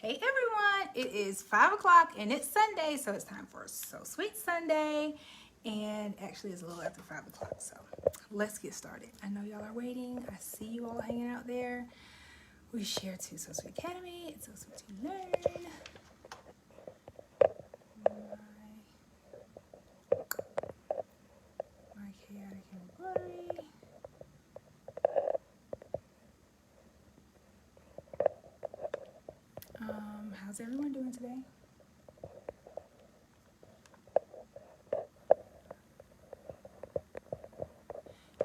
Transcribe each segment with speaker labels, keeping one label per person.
Speaker 1: Hey everyone, it is 5 o'clock and it's Sunday, so it's time for So Sweet Sunday. And actually it's a little after 5 o'clock, so let's get started. I know y'all are waiting. I see you all hanging out there. We share to So Sweet Academy. It's So Sweet to Learn. My chaotic embroidery. How's everyone doing today?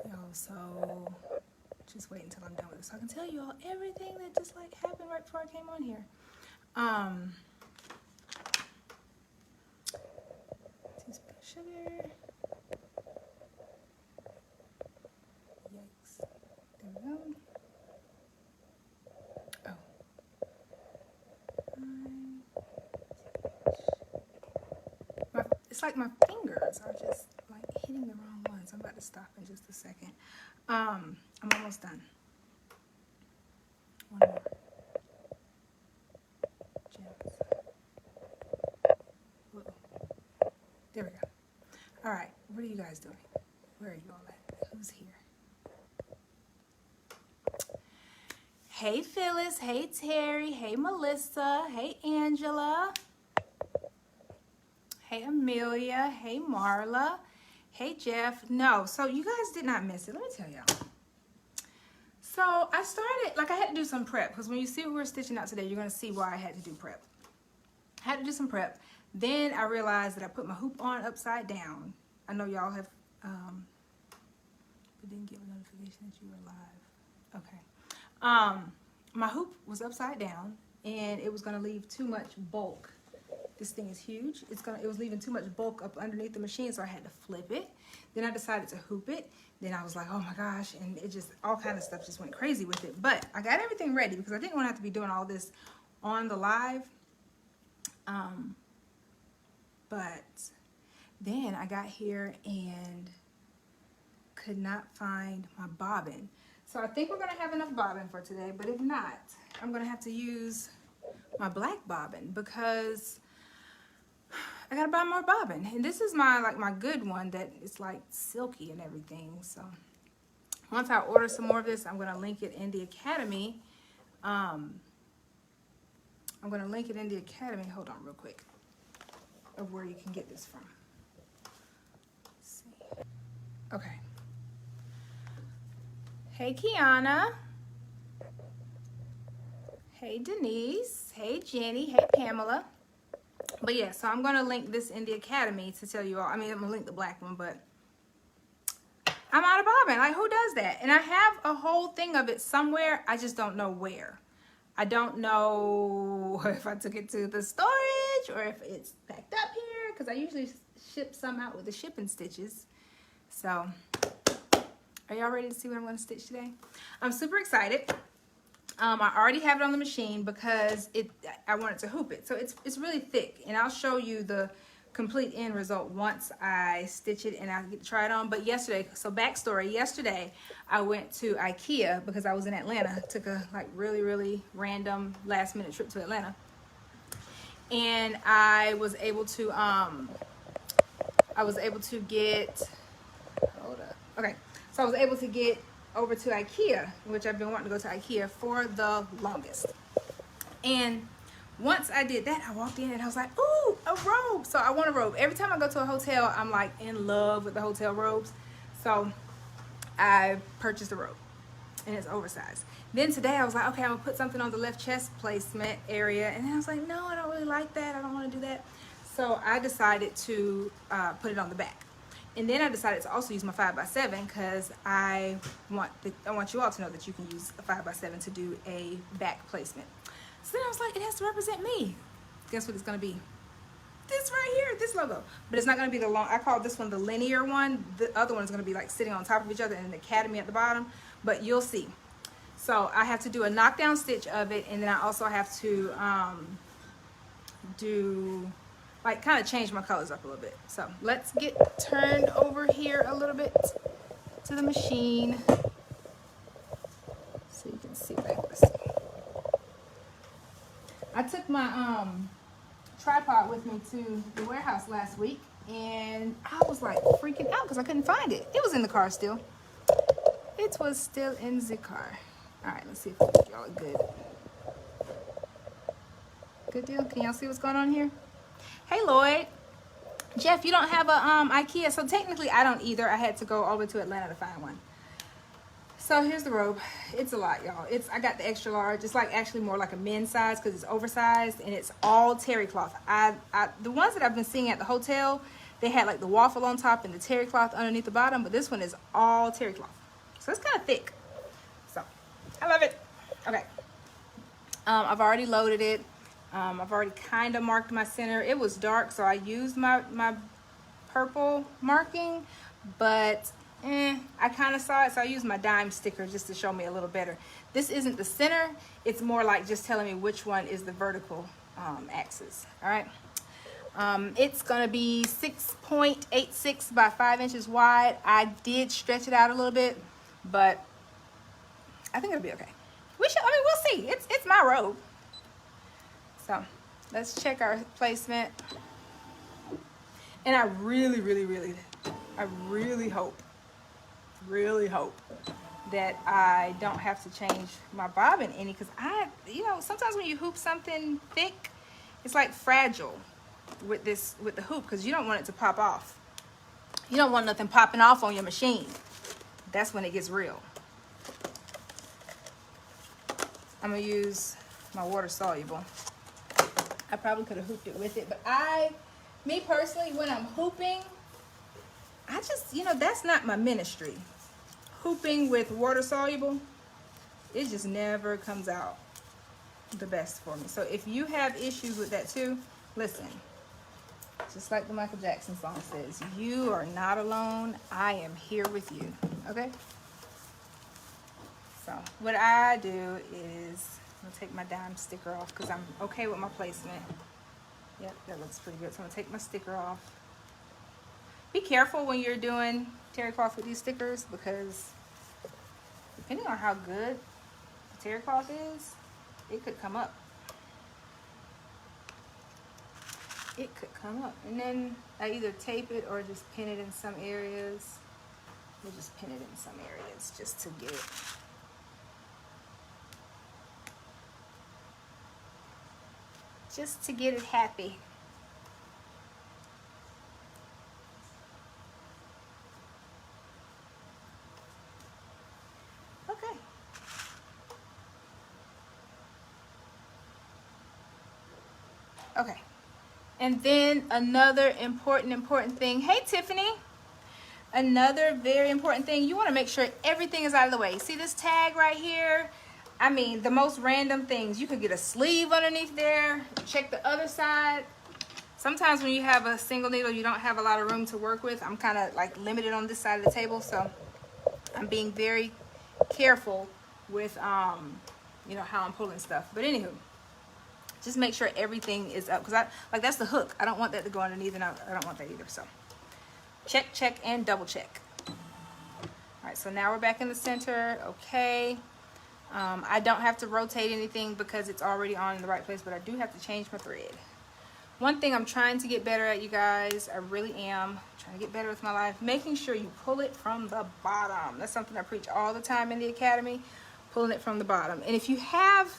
Speaker 1: Yo, so just wait until I'm done with this so I can tell you all everything that just like happened right before I came on here. Teaspoon of sugar. Yikes. There we go. It's like my fingers are just like hitting the wrong ones. I'm about to stop in just a second. I'm almost done. One more. Gems. Uh-oh. There we go. All right, what are you guys doing? Where are you all at? Who's here? Hey Phyllis, hey Terry, hey Melissa, hey Angela. Hey Amelia, hey Marla, hey Jeff. No, so you guys did not miss it. Let me tell y'all. So I started, like I had to do some prep because when you see what we're stitching out today, you're going to see why I had to do prep. I had to do some prep. Then I realized that I put my hoop on upside down. I know y'all have, but didn't get a notification that you were live. Okay. My hoop was upside down and it was going to leave too much bulk. This thing is huge. It was leaving too much bulk up underneath the machine, so I had to flip it. Then I decided to hoop it. Then I was like, oh my gosh, and it just, all kind of stuff just went crazy with it. But I got everything ready because I didn't want to have to be doing all this on the live. But then I got here and could not find my bobbin. So I think we're gonna have enough bobbin for today, but if not, I'm gonna have to use my black bobbin because I gotta buy more bobbin. And this is my good one that is like silky and everything. So once I order some more of this, I'm gonna link it in the Academy. I'm gonna link it in the Academy. Hold on real quick. Of where you can get this from. Let's see. Okay. Hey Kiana. Hey Denise. Hey Jenny. Hey Pamela. But yeah, so I'm going to link this in the Academy to tell you all. I mean, I'm going to link the black one, but I'm out of bobbin. Like, who does that? And I have a whole thing of it somewhere. I just don't know where. I don't know if I took it to the storage or if it's packed up here because I usually ship some out with the shipping stitches. So, are y'all ready to see what I'm going to stitch today? I'm super excited. I already have it on the machine because I wanted to hoop it. So it's really thick, and I'll show you the complete end result once I stitch it and I get to try it on. But yesterday, so backstory, yesterday I went to IKEA because I was in Atlanta. Took a like really random last minute trip to Atlanta. And I was able to get, hold up. Okay. So I was able to get over to IKEA, which I've been wanting to go to IKEA for the longest. And once I did that, I walked in and I was like, ooh, a robe. So I want a robe. Every time I go to a hotel, I'm like in love with the hotel robes. So I purchased a robe and it's oversized. Then today I was like, okay, I'm gonna put something on the left chest placement area. And then I was like, no, I don't really like that. I don't want to do that. So I decided to put it on the back. And then I decided to also use my 5x7 because I want you all to know that you can use a 5x7 to do a back placement. So then I was like, it has to represent me. Guess what it's going to be? This right here, this logo. But it's not going to be the long, I call this one the linear one. The other one is going to be like sitting on top of each other and the Academy at the bottom. But you'll see. So I have to do a knockdown stitch of it. And then I also have to like kind of change my colors up a little bit. So let's get turned over here a little bit to the machine so you can see what I have to see. I took my tripod with me to the warehouse last week, and I was like freaking out because I couldn't find it. It was in the car still. It was still in the car. All right, let's see if y'all are good. Good deal. Can y'all see what's going on here? Hey, Lloyd. Jeff, you don't have a IKEA, so technically I don't either. I had to go all the way to Atlanta to find one. So here's the robe. It's a lot, y'all. I got the extra large. It's like actually more like a men's size because it's oversized, and it's all terry cloth. The ones that I've been seeing at the hotel, they had like the waffle on top and the terry cloth underneath the bottom, but this one is all terry cloth. So it's kind of thick. So I love it. Okay. I've already loaded it. I've already kind of marked my center. It was dark, so I used my purple marking, but I kind of saw it, so I used my dime sticker just to show me a little better. This isn't the center. It's more like just telling me which one is the vertical axis. All right. It's going to be 6.86 by 5 inches wide. I did stretch it out a little bit, but I think it'll be okay. We'll see. It's my robe. So let's check our placement. And I really hope that I don't have to change my bobbin any, because sometimes when you hoop something thick, it's like fragile with the hoop, because you don't want it to pop off. You don't want nothing popping off on your machine. That's when it gets real. I'm gonna use my water soluble. I probably could have hooped it with it, but me personally, when I'm hooping, I just, that's not my ministry. Hooping with water soluble, it just never comes out the best for me. So if you have issues with that too, listen, just like the Michael Jackson song says, you are not alone. I am here with you. Okay? So what I do is, I'm gonna take my dime sticker off because I'm okay with my placement. Yep, that looks pretty good. So I'm gonna take my sticker off. Be careful when you're doing terry cloth with these stickers, because depending on how good the terry cloth is, it could come up. It could come up. And then I either tape it or just pin it in some areas. We'll just pin it in some areas just to get it. Just to get it happy. Okay. Okay. And then another important thing. Hey, Tiffany. Another very important thing. You want to make sure everything is out of the way. See this tag right here? I mean, the most random things. You could get a sleeve underneath there. Check the other side. Sometimes when you have a single needle, you don't have a lot of room to work with. I'm kind of like limited on this side of the table, so I'm being very careful with, how I'm pulling stuff. But anywho, just make sure everything is up, because that's the hook. I don't want that to go underneath, and I don't want that either. So check, and double check. All right, so now we're back in the center. Okay. I don't have to rotate anything because it's already on in the right place, but I do have to change my thread. One thing I'm trying to get better at, you guys, I really am trying to get better with my life, making sure you pull it from the bottom. That's something I preach all the time in the academy, pulling it from the bottom. And if you have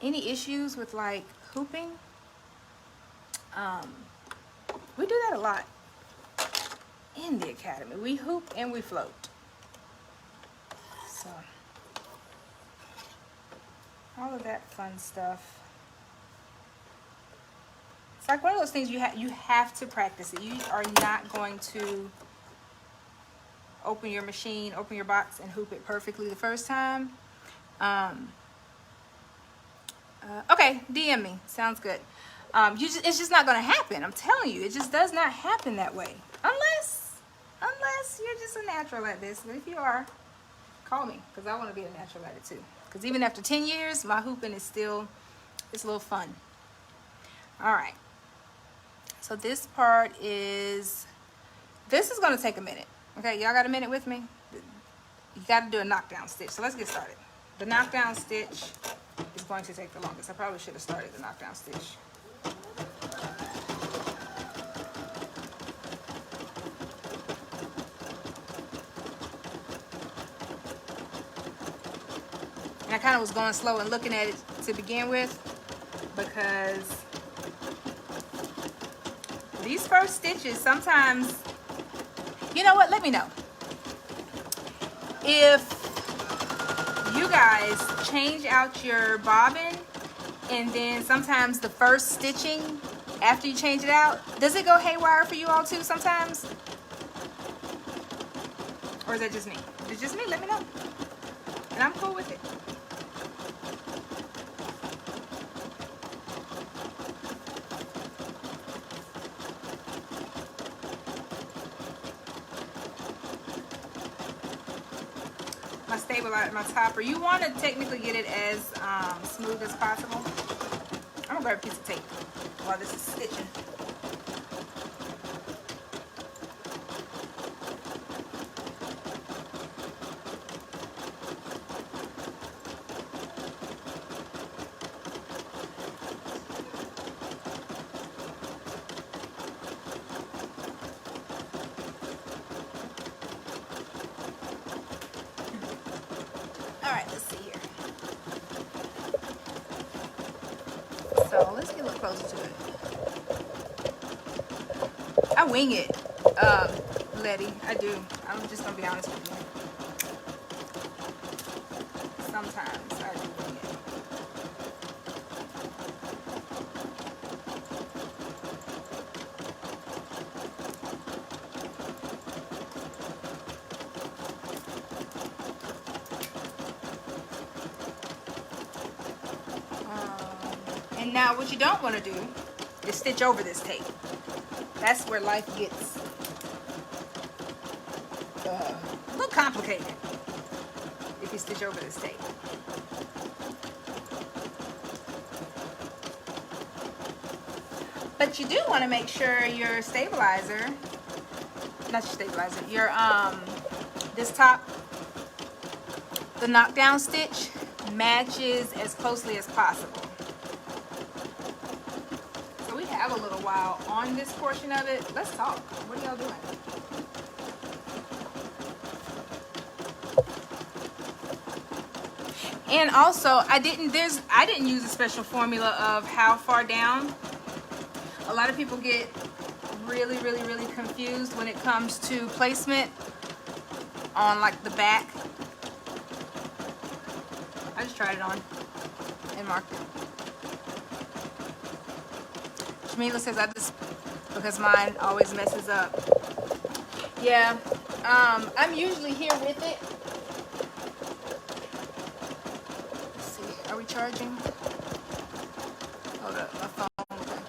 Speaker 1: any issues with like hooping, we do that a lot in the academy. We hoop and we float. So all of that fun stuff. It's like one of those things you have to practice it. You are not going to open your machine, open your box, and hoop it perfectly the first time. Okay, DM me. Sounds good. It's just not going to happen. I'm telling you, it just does not happen that way. Unless you're just a natural at this. But if you are, call me, because I want to be a natural at it too. Because even after 10 years, my hooping is still, it's a little fun. All right. So this part is, this is going to take a minute. Okay, y'all got a minute with me? You got to do a knockdown stitch. So let's get started. The knockdown stitch is going to take the longest. I probably should have started the knockdown stitch. And I kind of was going slow and looking at it to begin with, because these first stitches sometimes, you know what, let me know if you guys change out your bobbin, and then sometimes the first stitching after you change it out, does it go haywire for you all too sometimes? Or is that just me? If it's just me, let me know. And I'm cool with it. My stabilizer, my topper, you want to technically get it as smooth as possible. I'm gonna grab a piece of tape while this is stitching. All right, let's see here. So let's get a little closer to it. I wing it, Letty. I do. I'm just gonna be honest with you. Sometimes I do wing it. And now what you don't want to do is stitch over this tape. That's where life gets a little complicated if you stitch over this tape. But you do want to make sure your stabilizer, not your stabilizer, your this top, the knockdown stitch matches as closely as possible. So we have a little while on this portion of it. Let's talk. What are y'all doing? And also, I didn't use a special formula of how far down. A lot of people get really confused when it comes to placement on like the back. I just tried it on and marked it. Jamila says I just, because mine always messes up. Yeah, I'm usually here with it. Let's see, are we charging? Hold up, my phone. Okay.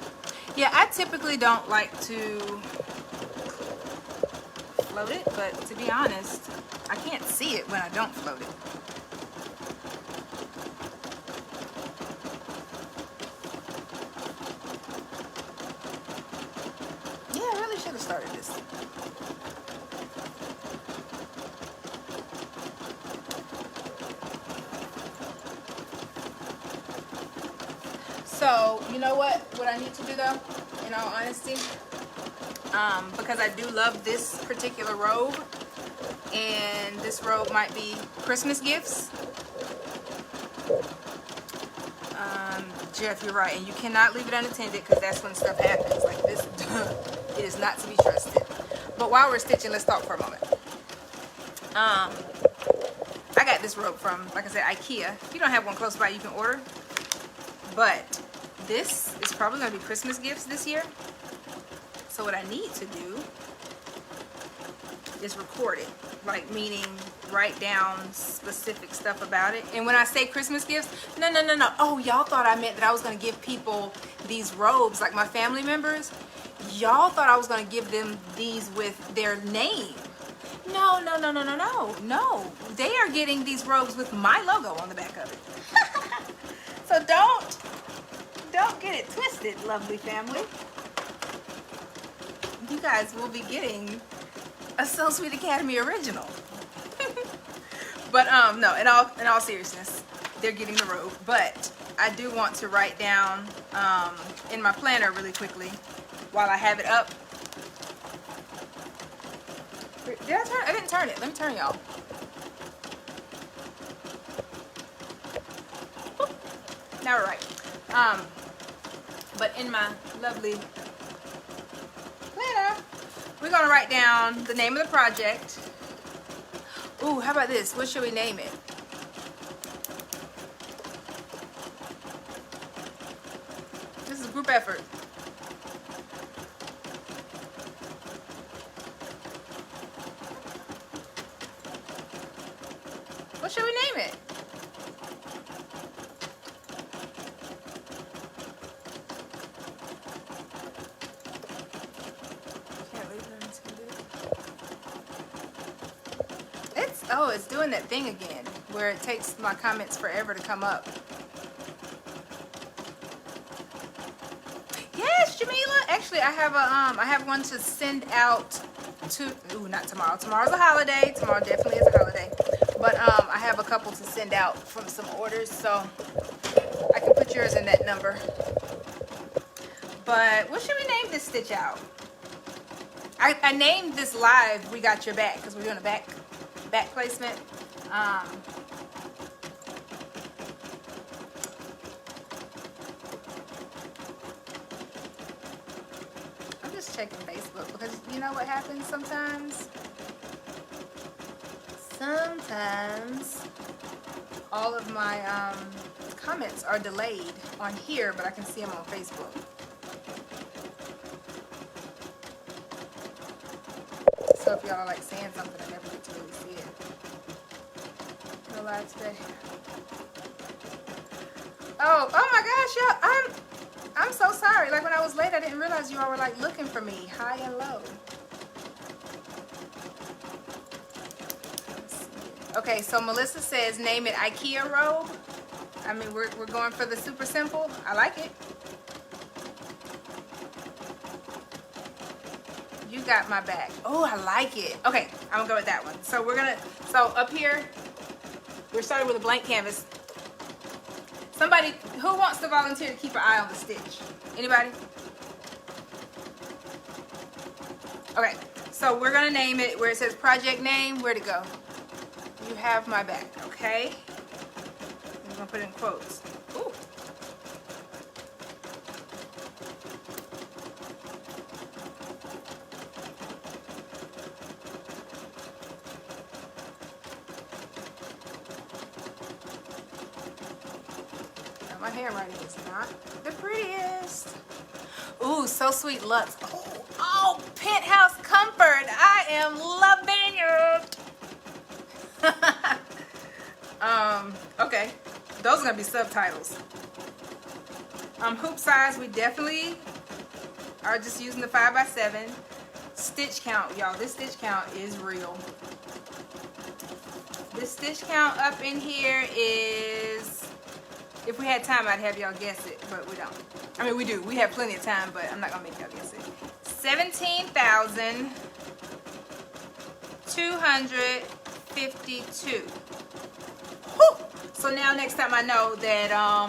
Speaker 1: Yeah, I typically don't like to float it, but to be honest, I can't see it when I don't float it. Started this. So, you know what I need to do though, in all honesty, because I do love this particular robe, and this robe might be Christmas gifts. Jeff, you're right, and you cannot leave it unattended, because that's when stuff happens like this. It is not to be trusted. But while we're stitching, let's talk for a moment. I got this robe from, like I said, IKEA. If you don't have one close by, you can order. But this is probably going to be Christmas gifts this year. So what I need to do is record it. Like, meaning write down specific stuff about it. And when I say Christmas gifts, no. Oh, y'all thought I meant that I was going to give people these robes, like my family members. Y'all thought I was going to give them these with their name. No. They are getting these robes with my logo on the back of it. So don't get it twisted, lovely family. You guys will be getting a So Sweet Academy original. But no, in all seriousness, they're getting the robe. But I do want to write down in my planner really quickly while I have it up. Did I turn it? I didn't turn it. Let me turn y'all. Now we're right. But in my lovely planner, we're gonna write down the name of the project. Ooh, how about this? What should we name it? This is a group effort. What should we name it? It's doing that thing again where it takes my comments forever to come up. Yes, Jamila. Actually, I have one to send out to. Ooh, not tomorrow. Tomorrow's a holiday. Tomorrow definitely is a holiday. But I have a couple to send out from some orders, so I can put yours in that number. But what should we name this stitch out? I named this live "We Got Your Back" because we're doing a back placement. I'm just checking Facebook because you know what happens sometimes? Sometimes all of my comments are delayed on here, but I can see them on Facebook. So if y'all are like saying something, I never get to really see it. No live today. Oh my gosh, y'all! I'm so sorry. Like when I was late, I didn't realize you all were like looking for me, high and low. Okay, so Melissa says name it IKEA robe. I mean, we're going for the super simple. I like it. You got my back. Oh, I like it. Okay, I'm gonna go with that one. So so up here, we're starting with a blank canvas. Somebody, who wants to volunteer to keep an eye on the stitch? Anybody? Okay, so we're gonna name it where it says project name. Where'd it go? You have my back, okay? I'm gonna put it in quotes. Ooh. My handwriting is not the prettiest. Ooh, So Sweet Lux. Oh, Penthouse Comfort. I am loving it. Okay. Those are gonna be subtitles. Hoop size, we definitely are just using the 5x7. Stitch count, y'all. This stitch count is real. This stitch count up in here is, if we had time, I'd have y'all guess it, but we don't. I mean, we do. We have plenty of time, but I'm not gonna make y'all guess it. 17,252. Whew! So now next time I know that I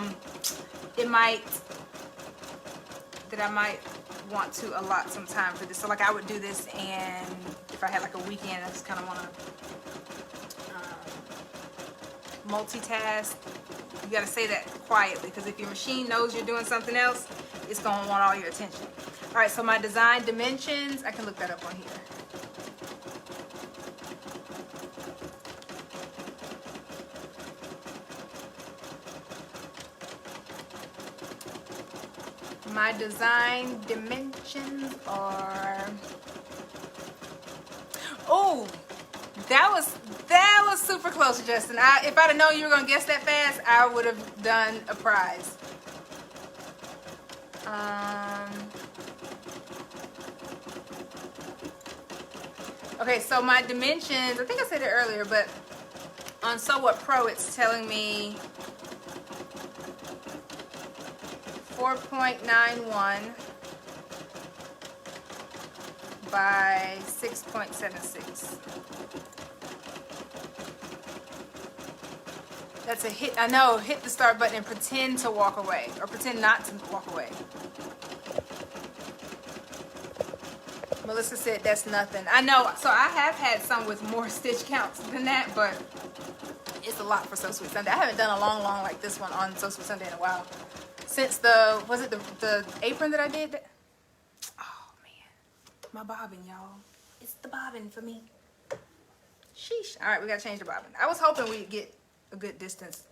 Speaker 1: might want to allot some time for this. So like I would do this, and if I had like a weekend, I just kind of want to multitask. You got to say that quietly, because if your machine knows you're doing something else, it's going to want all your attention. All right, so my design dimensions, I can look that up on here. My design dimensions are, oh, that was super close, Justin. If I'd have known you were gonna guess that fast, I would have done a prize. Okay, so my dimensions, I think I said it earlier, but on So What Pro, it's telling me 4.91 by 6.76. That's a hit. I know. Hit the start button and pretend to walk away, or pretend not to walk away. Melissa said that's nothing. I know. So I have had some with more stitch counts than that, but it's a lot for So Sweet Sunday. I haven't done a long like this one on So Sweet Sunday in a while. Since was it the apron that I did? Oh man, my bobbin, y'all. It's the bobbin for me. Sheesh. All right, we gotta change the bobbin. I was hoping we'd get a good distance.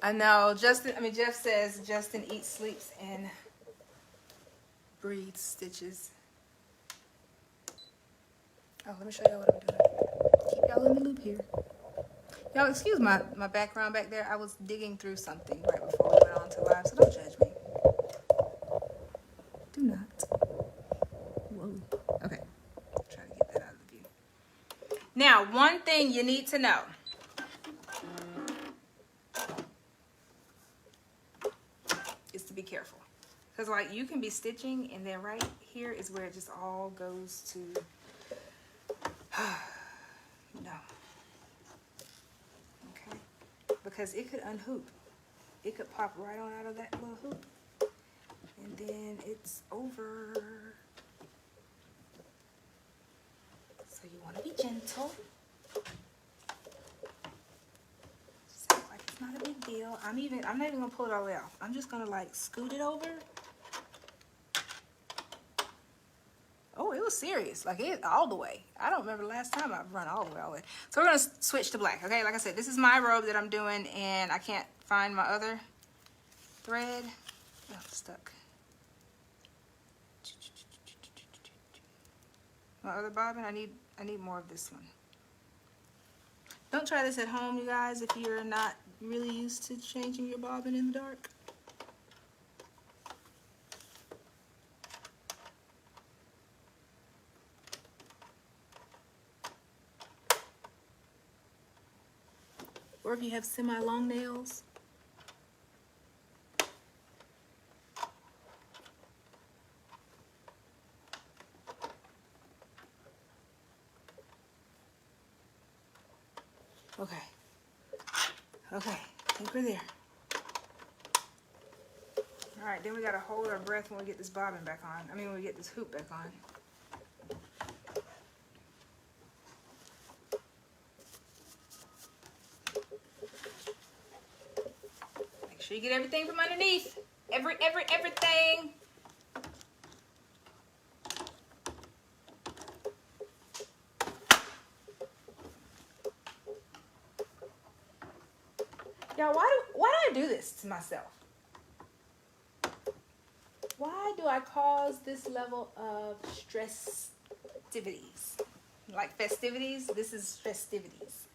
Speaker 1: I know. Jeff says Justin eats, sleeps, and breathes stitches. Oh, let me show y'all what I'm doing. Keep y'all in the loop here. Y'all excuse my background back there. I was digging through something right before we went on to live, so don't judge me. Do not. Whoa. Okay. Try to get that out of the view. Now, one thing you need to know. Is to be careful. Because like you can be stitching and then right here is where it just all goes to no. Okay. Because it could unhoop. It could pop right on out of that little hoop. And then it's over. So you want to be gentle. Just act like it's not a big deal. I'm not even gonna pull it all the way out. I'm just gonna like scoot it over. Oh, it was serious. Like it all the way. I don't remember the last time I've run all the way. So we're gonna switch to black. Okay, like I said, this is my robe that I'm doing, and I can't find my other thread. Oh, it's stuck. My other bobbin. I need more of this one. Don't try this at home, you guys, if you're not really used to changing your bobbin in the dark. Or if you have semi-long nails. Okay. Okay, I think we're there. All right, then we gotta hold our breath when we get this bobbin back on. I mean, when we get this hoop back on. Make sure you get everything from underneath. Everything. Y'all, why do I do this to myself? Why do I cause this level of stress-tivities? Like festivities? This is festivities.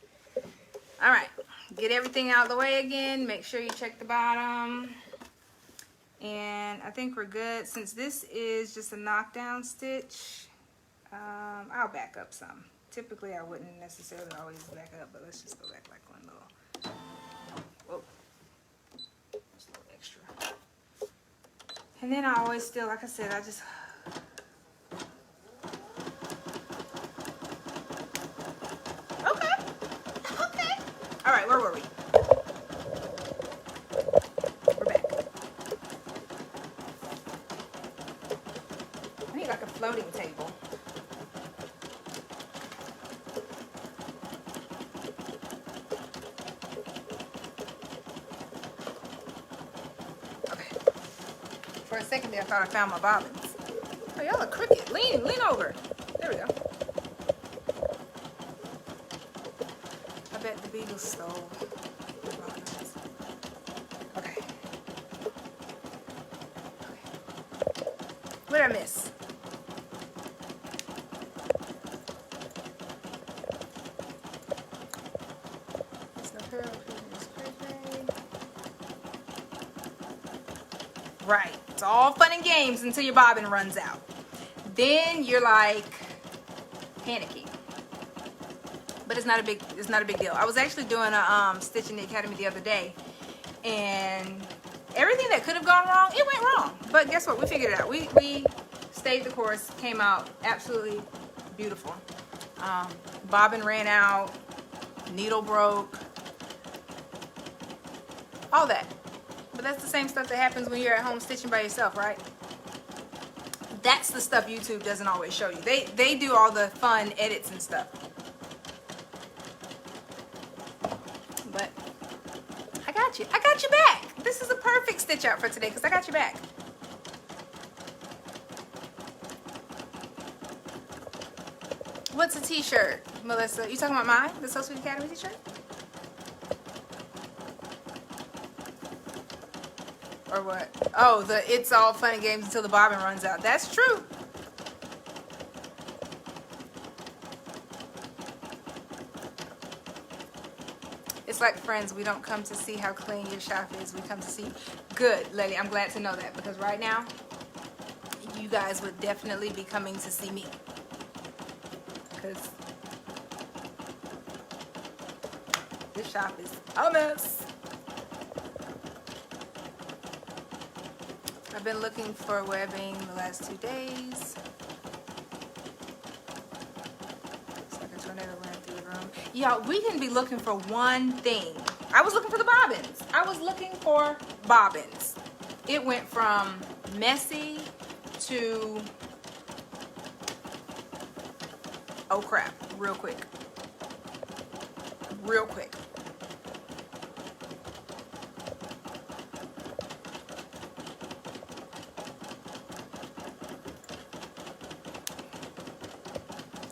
Speaker 1: All right, get everything out of the way again. Make sure you check the bottom. And I think we're good. Since this is just a knockdown stitch, I'll back up some. Typically, I wouldn't necessarily always back up, but let's just go back like one little. Whoa. Just a little extra. And then I always still, like I said, I just... Okay. All right, where were we? We're back. I need like a floating table. For a second there, I thought I found my bobbins. Oh, y'all are crooked. Lean over. There we go. I bet the beagles stole the bobbins. Okay. What did I miss? Right. It's all fun and games until your bobbin runs out. Then you're like panicking. But it's not a big deal. I was actually doing a stitch in the academy the other day, and everything that could have gone wrong, it went wrong. But guess what? We figured it out. We stayed the course, came out absolutely beautiful. Bobbin ran out. needle broke, all that. But that's the same stuff that happens when you're at home stitching by yourself, right? That's the stuff YouTube doesn't always show you. They do all the fun edits and stuff. But I got you. I got you back. This is a perfect stitch out for today because I got you back. What's a t-shirt, Melissa? You talking about mine? The So Sweet Academy t-shirt? Or what? Oh, the it's all fun and games until the bobbin runs out. That's true. It's like Friends. We don't come to see how clean your shop is. We come to see. Good, Lily. I'm glad to know that because right now, you guys would definitely be coming to see me. Because this shop is a mess. I've been looking for webbing the last 2 days. It's like a tornado ran through the room. Y'all, we can be looking for one thing. I was looking for the bobbins. I was looking for bobbins. It went from messy to, oh crap, real quick. Real quick.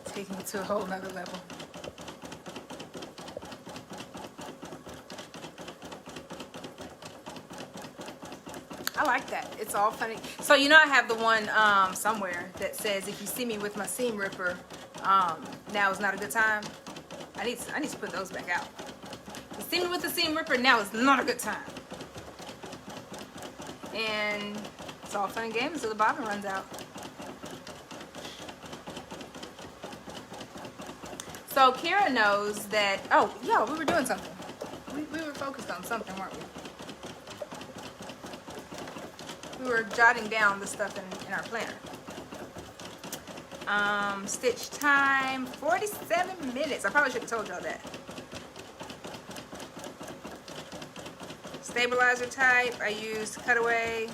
Speaker 1: Taking it to a whole nother level. I like that. It's all funny. So you know I have the one somewhere that says if you see me with my seam ripper, now is not a good time. I need to put those back out. If you see me with the seam ripper, now is not a good time. And it's all fun and games until the bobbin runs out. So Kira knows that, oh yeah, we were doing something. We were focused on something, weren't we? We were jotting down the stuff in our planner. Stitch time, 47 minutes. I probably should have told y'all that. Stabilizer type, I used cutaway.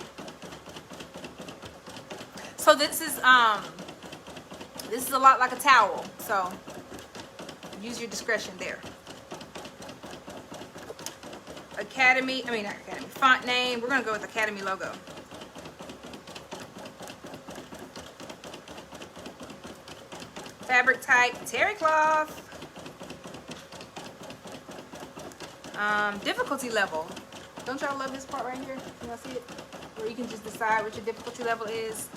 Speaker 1: So this is a lot like a towel, so use your discretion there. Font name, we're gonna go with Academy logo. Fabric type, terry cloth. Difficulty level. Don't y'all love this part right here? Can y'all see it? Where you can just decide what your difficulty level is.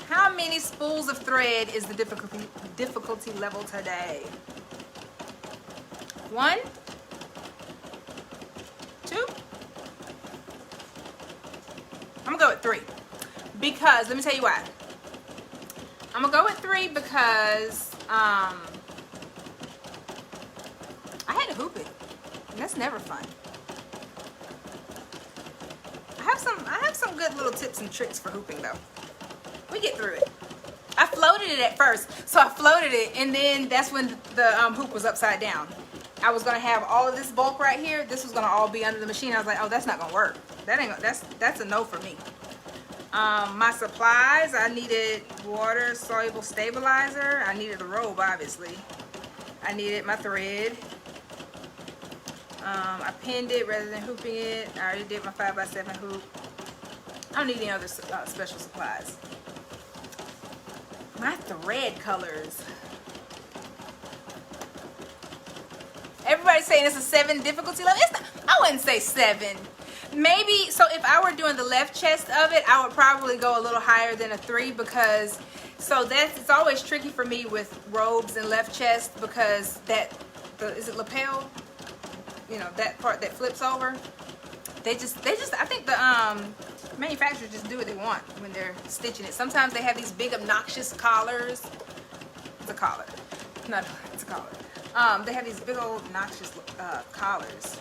Speaker 1: How many spools of thread is the difficulty level today? 1, 2. I'm gonna go with 3 because let me tell you why. I'm gonna go with 3 because I had to hoop it, and that's never fun. I have some good little tips and tricks for hooping though. We get through it. I floated it at first, so I floated it, and then that's when the hoop was upside down. I was gonna have all of this bulk right here. This was gonna all be under the machine. I was like, oh, that's not gonna work. That's a no for me. My supplies, I needed water soluble stabilizer. I needed a robe, obviously. I needed my thread. I pinned it rather than hooping it. I already did my 5x7 hoop. I don't need any other special supplies. My thread colors. Everybody's saying it's a 7 difficulty level. I wouldn't say 7. Maybe, so if I were doing the left chest of it, I would probably go a little higher than a 3 because, it's always tricky for me with robes and left chest because is it lapel? You know, that part that flips over. They just, I think the manufacturers just do what they want when they're stitching it. Sometimes they have these big obnoxious collars. It's a collar. No, it's a collar. They have these big old obnoxious collars.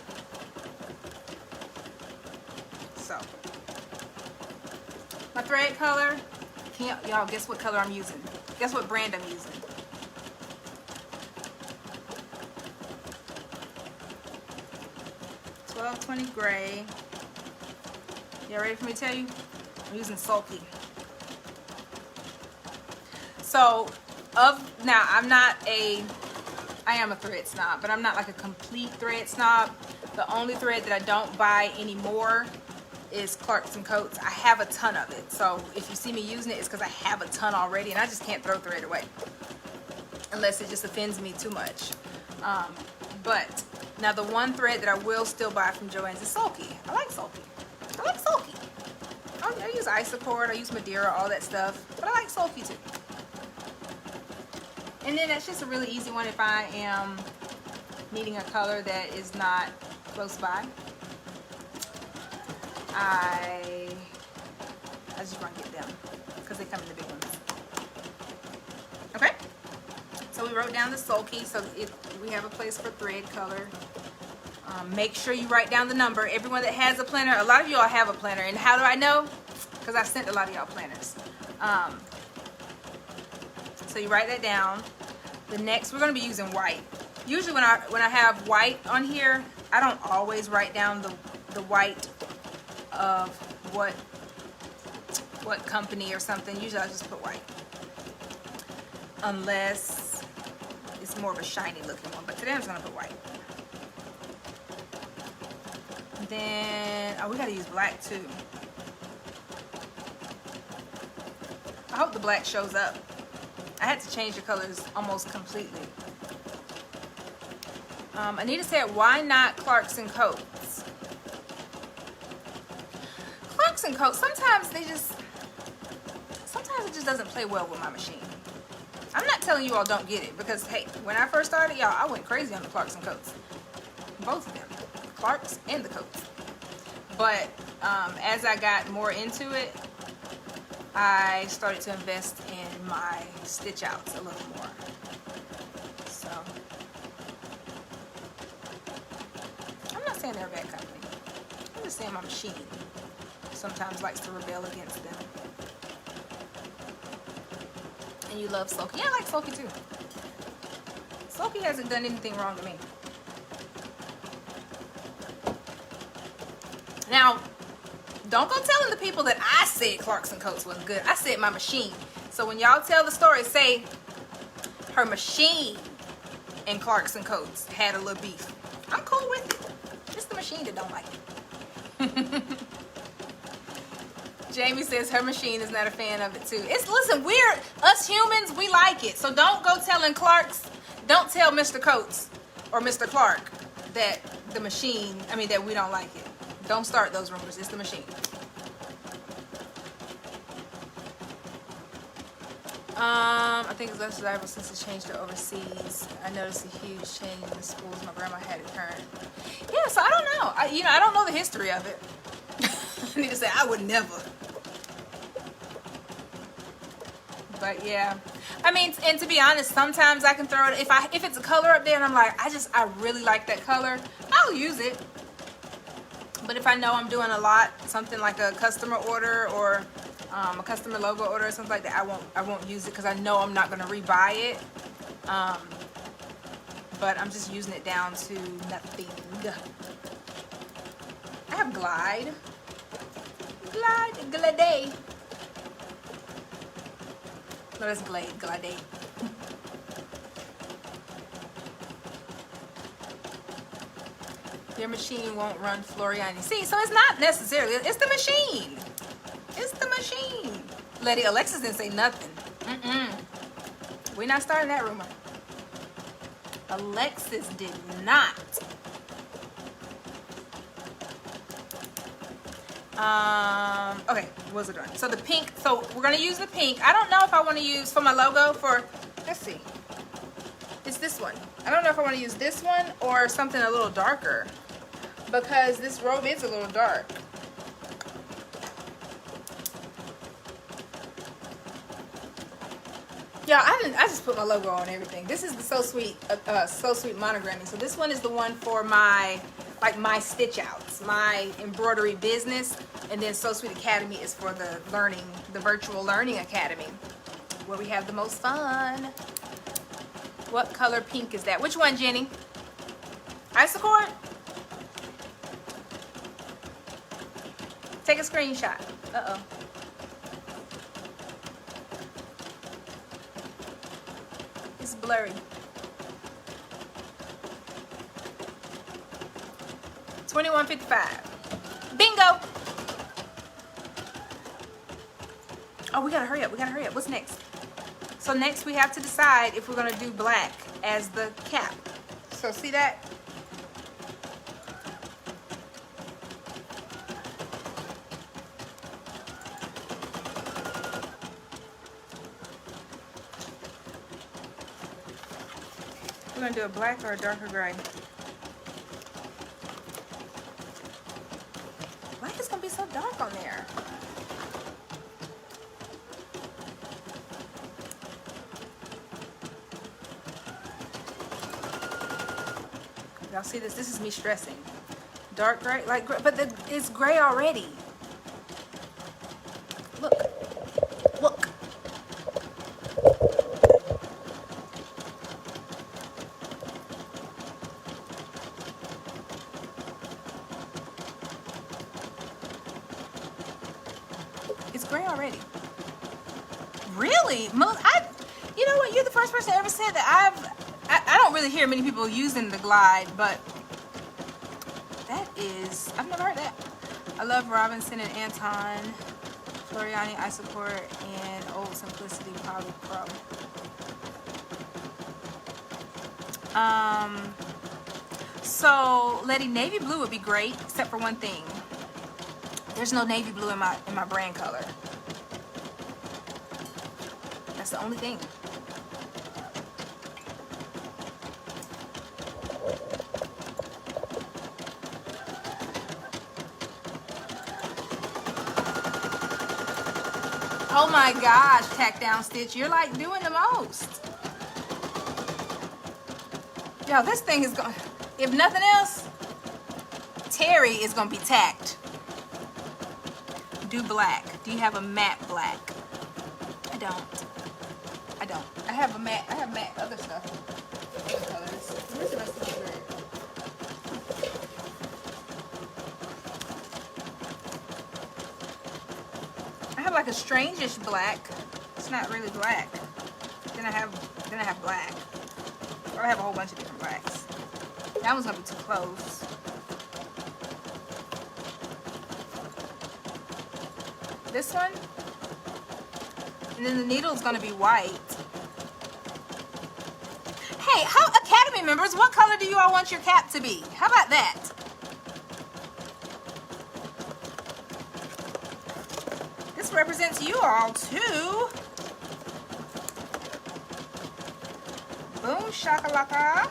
Speaker 1: So, my thread color, y'all guess what color I'm using? Guess what brand I'm using? 2020 gray. Y'all ready for me to tell you? I'm using Sulky. So, now I am a thread snob, but I'm not like a complete thread snob. The only thread that I don't buy anymore is Clarks & Coats. I have a ton of it. So if you see me using it, it's because I have a ton already and I just can't throw thread away. Unless it just offends me too much. But now the one thread that I will still buy from Joann's is Sulky. I like Sulky. I use Isocord, I use Madeira, all that stuff. But I like Sulky too. And then that's just a really easy one if I am needing a color that is not close by. I just run get them because they come in the big ones. Okay, so we wrote down the Sulky, so we have a place for thread color. Make sure you write down the number. Everyone that has a planner, a lot of y'all have a planner, and how do I know? Because I've sent a lot of y'all planners. So you write that down. The next, we're going to be using white. Usually when I have white on here, I don't always write down the white of what company or something. Usually I just put white. Unless it's more of a shiny looking one. But today I'm just going to put white. Then, we got to use black too. I hope the black shows up. I had to change the colors almost completely. Anita said, why not Clarks & Coats? Clarks & Coats, sometimes it just doesn't play well with my machine. I'm not telling you all don't get it, because hey, when I first started, y'all, I went crazy on the Clarks & Coats. Both of them, the Clarks and the Coats. But as I got more into it, I started to invest in my stitch outs a little more. So I'm not saying they're a bad company. I'm just saying my machine sometimes likes to rebel against them. And you love Sulky. Yeah, I like Sulky too. Sulky hasn't done anything wrong to me. Now, don't go telling the people that I said Clarks & Coats wasn't good. I said my machine. So when y'all tell the story, say her machine and Clarks & Coats had a little beef. I'm cool with it. It's the machine that don't like it. Jamie says her machine is not a fan of it too. Listen, us humans, we like it. So don't go telling Clarks, don't tell Mr. Coats or Mr. Clark that that we don't like it. Don't start those rumors. It's the machine. I think it's less desirable since it changed to overseas. I noticed a huge change in the schools. My grandma had it current. Yeah, so I don't know. I don't know the history of it. I need to say I would never. But yeah, and to be honest, sometimes I can throw it if it's a color up there and I'm like, I really like that color, I'll use it. But if I know I'm doing a lot, something like a customer order or a customer logo order or something like that, I won't use it because I know I'm not going to rebuy it. But I'm just using it down to nothing. I have Glide. No, that's Glide. Your machine won't run Floriani. See, so it's not necessarily, it's the machine. It's the machine. Lady Alexis didn't say nothing. We're not starting that rumor. Alexis did not. Okay, what was it doing? So the pink, so we're gonna use the pink. I don't know if I want to use for my logo let's see. It's this one. I don't know if I want to use this one or something a little darker, because this robe is a little dark. Yeah, I just put my logo on everything. This is the So Sweet monogramming. So this one is the one for my stitch outs, my embroidery business, and then So Sweet Academy is for the virtual learning academy, where we have the most fun. What color pink is that? Which one, Jenny? Isocord? Take a screenshot. Uh-oh. It's blurry. 21:55. Bingo! Oh, we gotta hurry up. We gotta hurry up. What's next? So next we have to decide if we're gonna do black as the cap. So see that? We're gonna do a black or a darker gray. Black is gonna be so dark on there. Y'all see this? This is me stressing. Dark gray, like gray, but it's gray already. Look, look. It's gray already. Really? You know what? You're the first person that ever said that. I don't really hear many people using the Glide, but I've never heard that. I love Robinson and Anton, Floriani, Isoport, and Old Simplicity Poly Pro. So Letty, navy blue would be great, except for one thing. There's no navy blue in my brand color. That's the only thing. Oh my gosh, Tack Down Stitch, you're like doing the most. Yo, this thing is going, if nothing else, Terry is going to be tacked. Do black. Do you have a matte black? I don't. I have matte other stuff. Other colors. Where's the rest of the red? I have like a strangish black. It's not really black. Then I have black. Or I have a whole bunch of different blacks. That one's gonna be too close. This one. And then the needle is gonna be white. Hey, Academy members, what color do you all want your cap to be? How about that? This represents you all too. Boom shakalaka.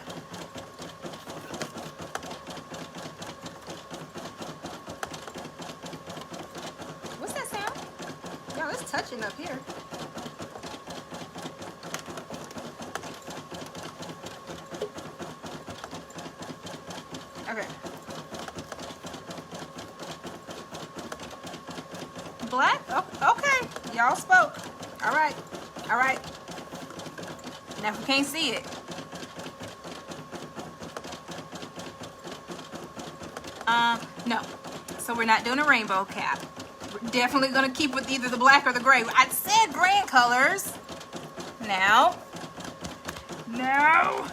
Speaker 1: What's that sound? Yo, it's touching up here. Okay. Black? Oh, okay. Y'all spoke. All right. All right. Now if we can't see it. No. So we're not doing a rainbow cap. We're definitely gonna keep with either the black or the gray. I said brand colors. Now. No.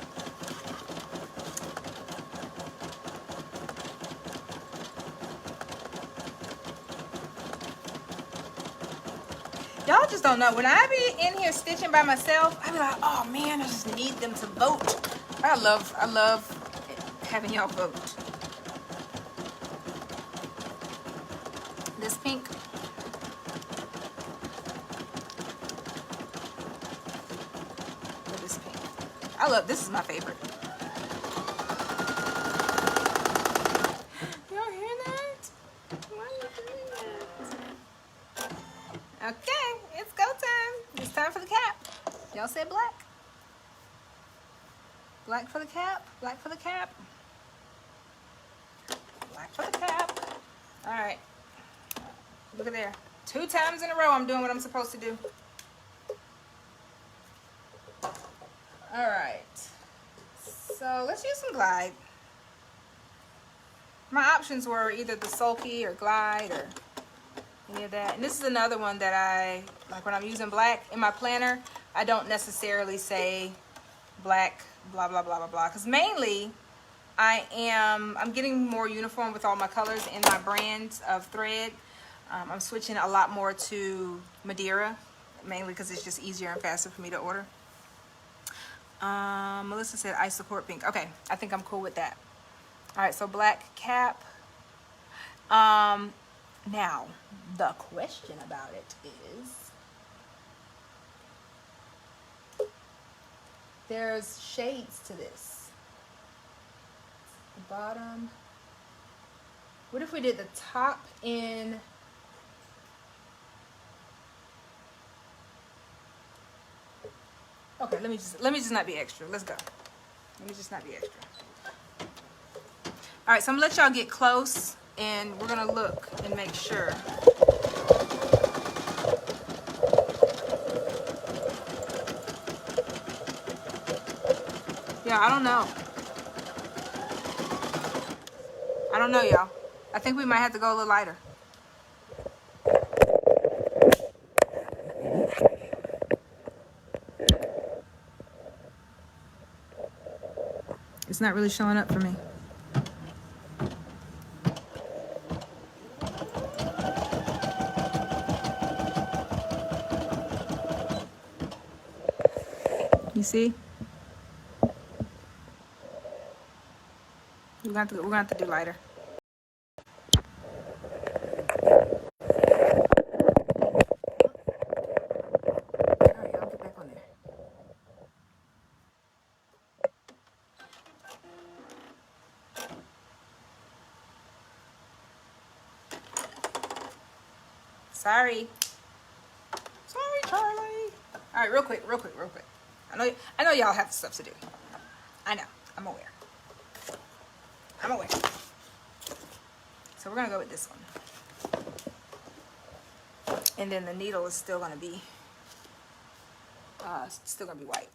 Speaker 1: Y'all just don't know. When I be in here stitching by myself, I be like, oh man, I just need them to vote. I love having y'all vote. This pink. Or this pink. I love, this is my favorite. Y'all hear that? Why are you doing that? Okay, it's go time. It's time for the cap. Y'all said black. Black for the cap. Black for the cap. Black for the cap. All right. Look at there. 2 times in a row I'm doing what I'm supposed to do. All right. So let's use some Glide. My options were either the Sulky or Glide or any of that. And this is another one that I, like when I'm using black in my planner, I don't necessarily say black, blah, blah, blah, blah, blah. Because mainly, I'm getting more uniform with all my colors in my brands of thread. I'm switching a lot more to Madeira, mainly because it's just easier and faster for me to order. Melissa said, I support pink. Okay, I think I'm cool with that. All right, so black cap. Now, the question about it is, there's shades to this. The bottom. What if we did the top in... Okay, let me just not be extra. Let's go. Let me just not be extra. All right, so I'm gonna let y'all get close, and we're gonna look and make sure. Yeah, I don't know. I don't know, y'all. I think we might have to go a little lighter. It's not really showing up for me. You see? We're gonna have to do lighter. All right, I'll get back on there. Sorry, Charlie. All right, real quick. I know y'all have stuff to do. I know. I'm aware. So we're gonna go with this one, and then the needle is still gonna be white.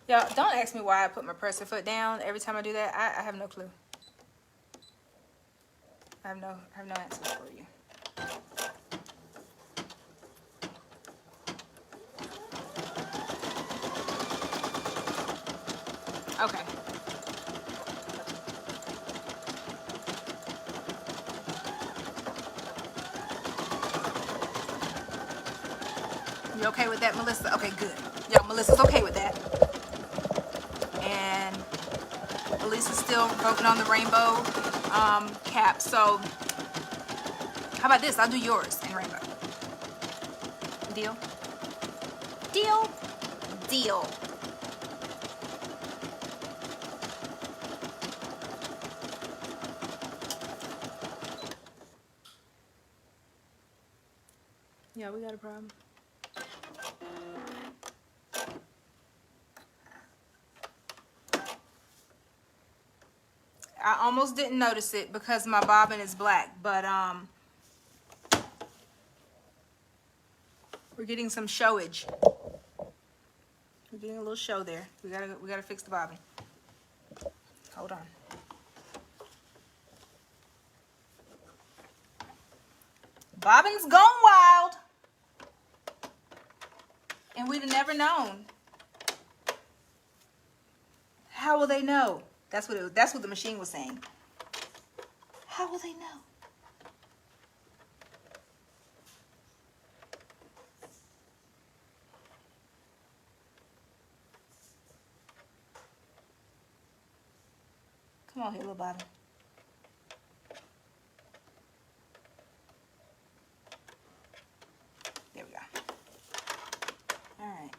Speaker 1: Y'all, don't ask me why I put my presser foot down every time I do that. I have no clue. I have no answers for you. Okay. You okay with that, Melissa? Okay, good. Y'all, Melissa's okay with that. And Elisa's still voting on the rainbow cap. So how about this? I'll do yours in rainbow. Deal? Deal? Deal. Yeah, we got a problem. I almost didn't notice it because my bobbin is black, but we're getting some showage. We're getting a little show there. We gotta fix the bobbin. Hold on. Bobbin's gone wild, and we'd have never known. How will they know? That's what the machine was saying. How will they know? Come on here, little bobbin. There we go. All right.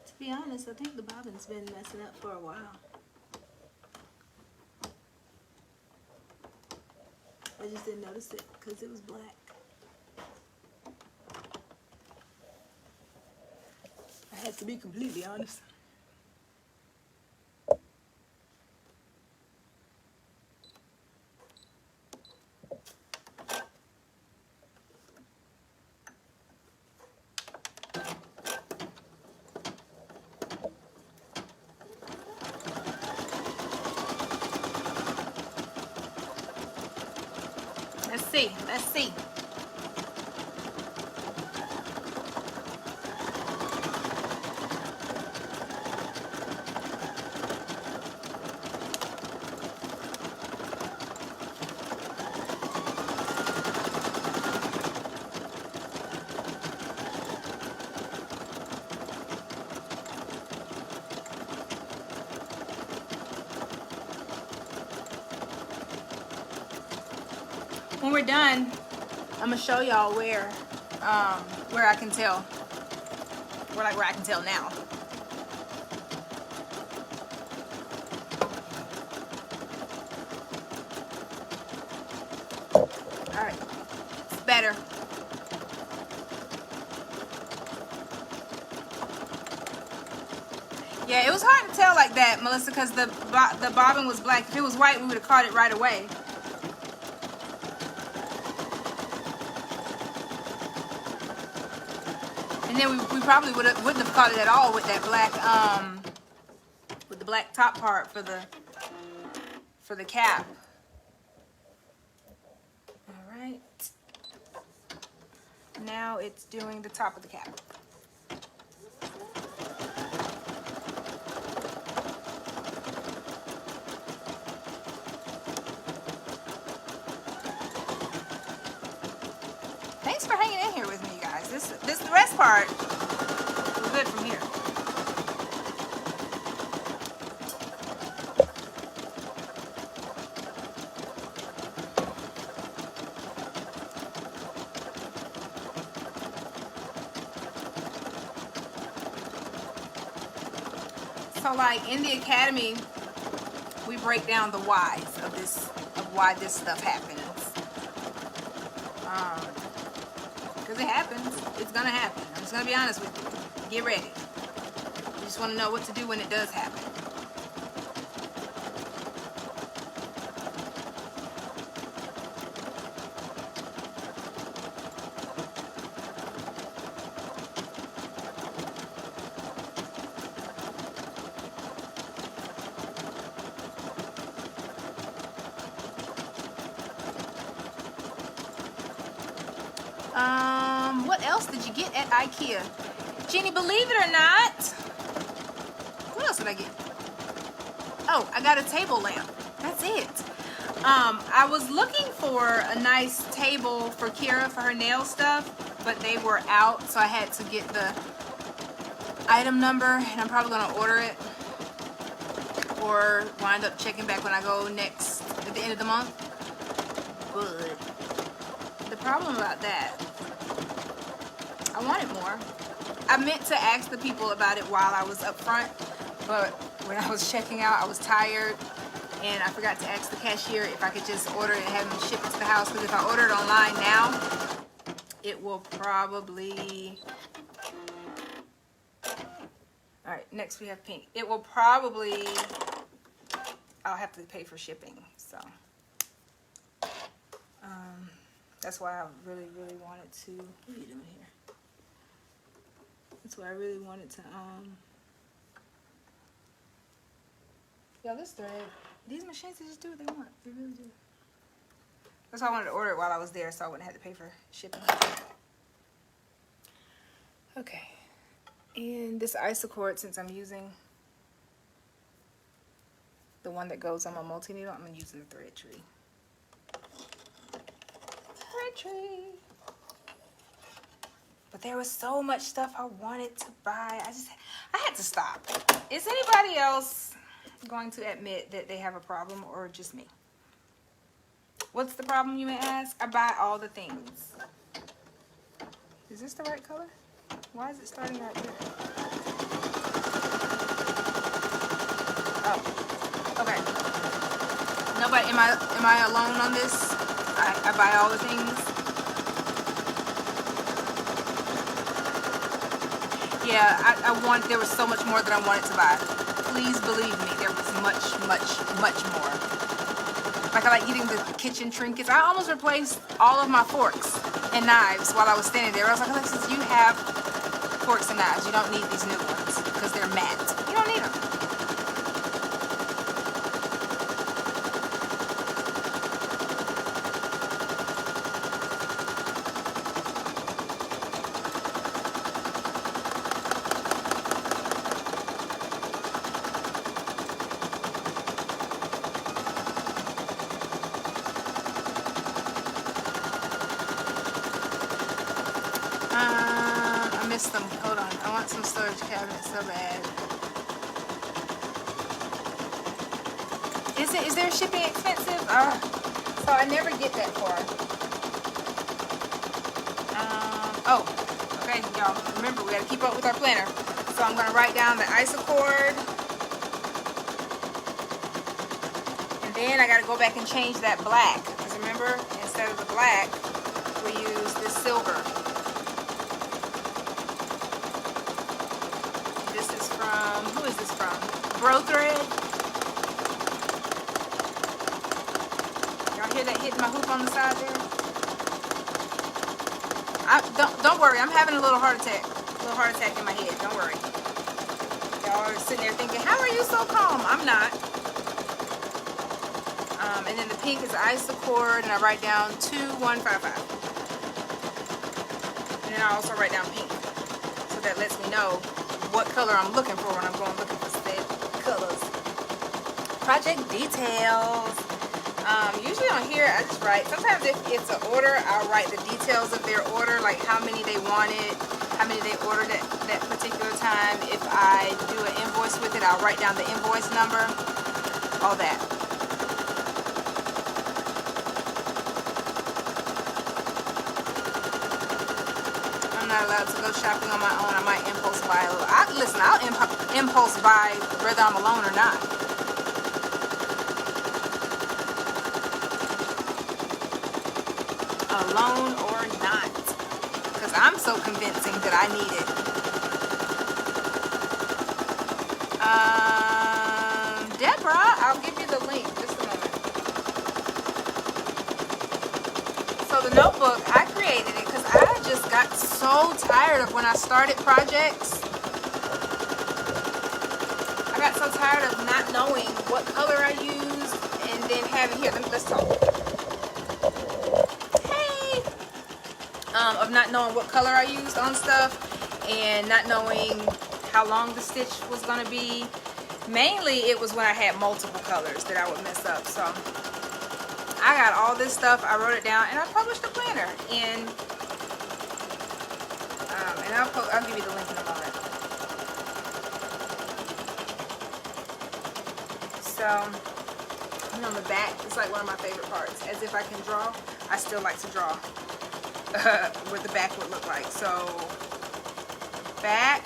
Speaker 1: To be honest, I think the bobbin's been messing up for a while. I just didn't notice it because it was black. I have to be completely honest. Let's see. Let's see. When we're done, I'm gonna show y'all where I can tell. Where I can tell now. All right, it's better. Yeah, it was hard to tell like that, Melissa, because the bobbin was black. If it was white, we would have caught it right away. And then we probably wouldn't have caught it at all with that black with the black top part for the cap. All right. Now it's doing the top of the cap. Thanks for hanging in here with me, you guys. This the rest part was good from here. So like in the academy, we break down the whys of why this stuff happens. Because it happens. It's gonna happen. I'm just gonna be honest with you. Get ready. You just want to know what to do when it does happen. What else did you get at IKEA? Jeannie, believe it or not, what else did I get? Oh, I got a table lamp. That's it. I was looking for a nice table for Kira for her nail stuff, but they were out, so I had to get the item number, and I'm probably gonna order it or wind up checking back when I go next at the end of the month. But the problem about that, I wanted more. I meant to ask the people about it while I was up front, but when I was checking out, I was tired, and I forgot to ask the cashier if I could just order it and have them ship it to the house, because if I order it online now, it will probably... Alright, next we have pink. It will probably... I'll have to pay for shipping, so... that's why I really, really wanted to... What are you doing here? That's why I really wanted to, Yo, this thread, these machines, they just do what they want. They really do. That's why I wanted to order it while I was there, so I wouldn't have to pay for shipping. Okay. And this isocord, since I'm using the one that goes on my multi-needle, I'm using the thread tree. Thread tree. But there was so much stuff I wanted to buy. I had to stop. Is anybody else going to admit that they have a problem, or just me? What's the problem, you may ask? I buy all the things. Is this the right color? Why is it starting right here? Oh, okay. Nobody, am I alone on this? I buy all the things. Yeah, there was so much more that I wanted to buy. Please believe me, there was much, much, much more. Like, I like getting the kitchen trinkets. I almost replaced all of my forks and knives while I was standing there. I was like, Alexis, you have forks and knives. You don't need these new ones because they're matte. You don't need them. I missed them. Hold on. I want some storage cabinets so bad. Is their shipping expensive? So I never get that far. Oh, okay, y'all. Remember, we gotta keep up with our planner. So I'm gonna write down the isocord. And then I gotta go back and change that black. Because remember, instead of the black, we use this silver. This is from, who is this from? Bro Thread. Y'all hear that hitting my hoop on the side there? Don't worry, I'm having a little heart attack. A little heart attack in my head, don't worry. Y'all are sitting there thinking, how are you so calm? I'm not. And then the pink is isocord, and I write down 2155. And then I also write down pink. So that lets me know what color I'm looking for when I'm going looking for said colors. Project details. Usually on here I just write, sometimes if it's an order, I'll write the details of their order, like how many they wanted, how many they ordered at that particular time. If I do an invoice with it, I'll write down the invoice number, all that. I'm not allowed to go shopping on my own. I might impulse buy a little. Listen, I'll impulse buy whether I'm alone or not. Alone or not, because I'm so convincing that I need it. Deborah, I'll give you the link. Just a moment. So the notebook, I created it because I just got so tired of when I started projects. I got so tired of not knowing what color I used and then having, here, let's talk. Of not knowing what color I used on stuff and not knowing how long the stitch was going to be. Mainly it was when I had multiple colors that I would mess up. So I got all this stuff, I wrote it down, and I published a planner. And I'll give you the link in a moment. So, and on the back, it's like one of my favorite parts. As if I can draw, I still like to draw. What the back would look like. So back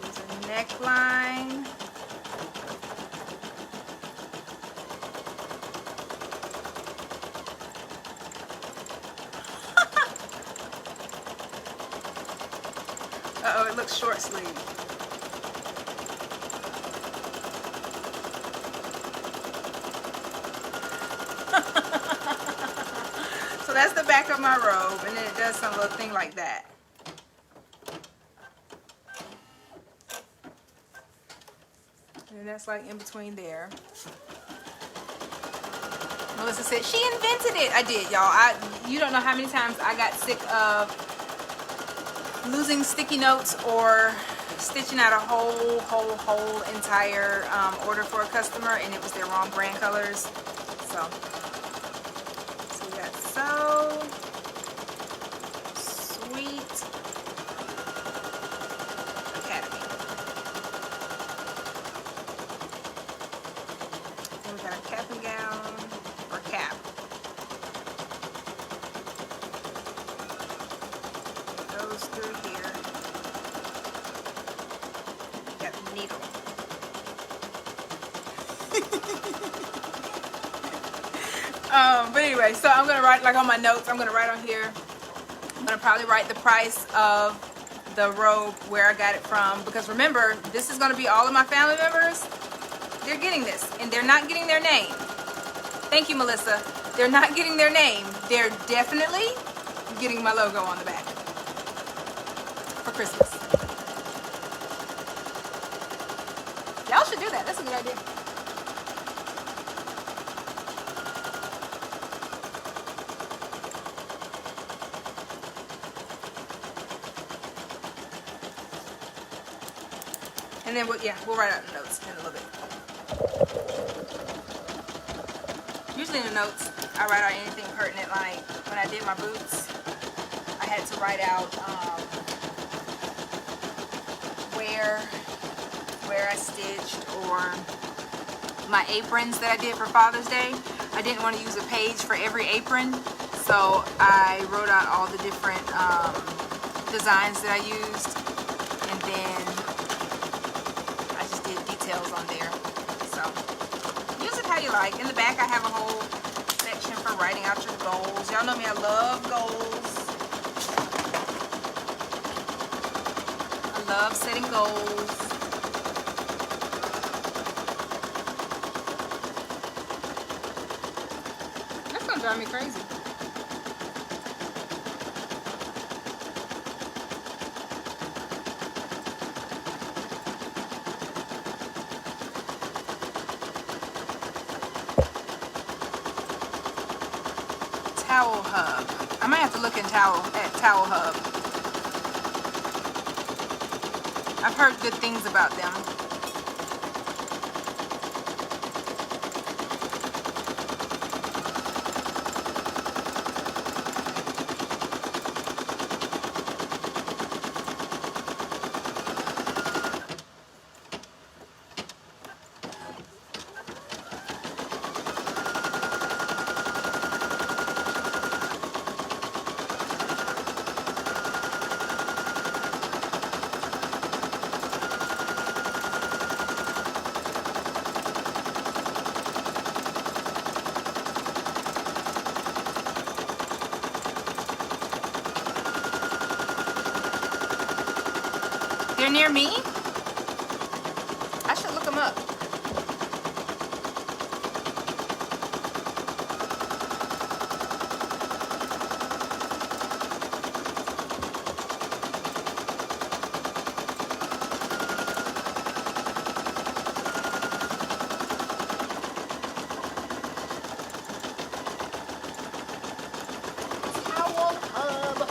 Speaker 1: is a neckline. Uh-oh, it looks short sleeve. So that's the back of my robe, and then it does some little thing like that. And that's like in between there. Melissa said she invented it. I did, y'all. You don't know how many times I got sick of losing sticky notes or stitching out a whole entire order for a customer, and it was their wrong brand colors. So we got So Sweet Academy. Then we got a cap and gown, or cap. It goes through here. You got the needle. But anyway, so I'm gonna write, like on my notes, I'm gonna write on here, I'm gonna probably write the price of the robe, where I got it from, because remember, this is going to be all of my family members. They're getting this, and they're not getting their name. Thank you, Melissa. They're not getting their name. They're definitely getting my logo on the back for Christmas. Y'all should do that. That's a good idea. And then we'll write out the notes in a little bit. Usually in the notes, I write out anything pertinent. Like when I did my boots, I had to write out where I stitched, or my aprons that I did for Father's Day. I didn't want to use a page for every apron, so I wrote out all the different designs that I used, and then I just did details on there. So use it how you like. In the back I have a whole section for writing out your goals. Y'all know me, I love goals. I love setting goals. That's gonna drive me crazy. Towel Hub. I might have to look at Towel Hub. I've heard good things about them. They're near me? I should look them up. Towel Hub.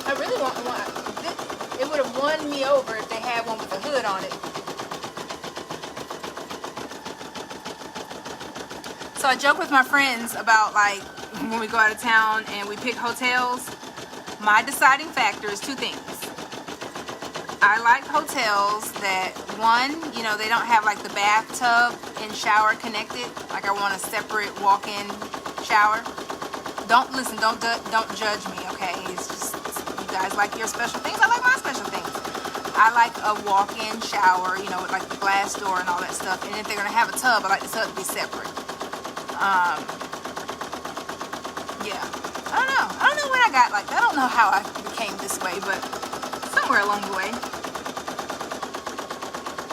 Speaker 1: I really want one. It would have won me over if they had one with a hood on it. So I joke with my friends about, like, when we go out of town and we pick hotels, my deciding factor is two things. I like hotels that, one, you know, they don't have like the bathtub and shower connected. Like, I want a separate walk-in shower. Don't judge me, okay? It's just, you guys like your special things. I like my special things. I like a walk-in shower, you know, with like the glass door and all that stuff. And if they're gonna have a tub, I like the tub to be separate. Yeah, I don't know when I got like that. I don't know how I became this way, but somewhere along the way,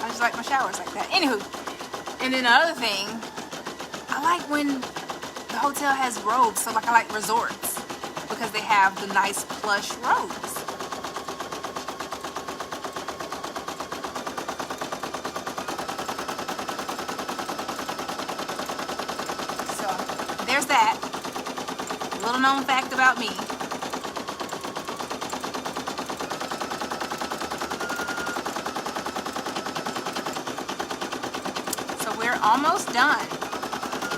Speaker 1: I just like my showers like that. Anywho, and then another thing, I like when the hotel has robes. So like, I like resorts because they have the nice plush robes. There's that little known fact about me. So we're almost done.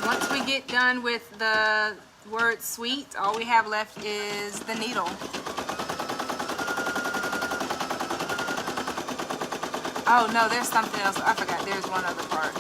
Speaker 1: Once we get done with the word sweet, all we have left is the needle. Oh no, there's something else. I forgot. There's one other part.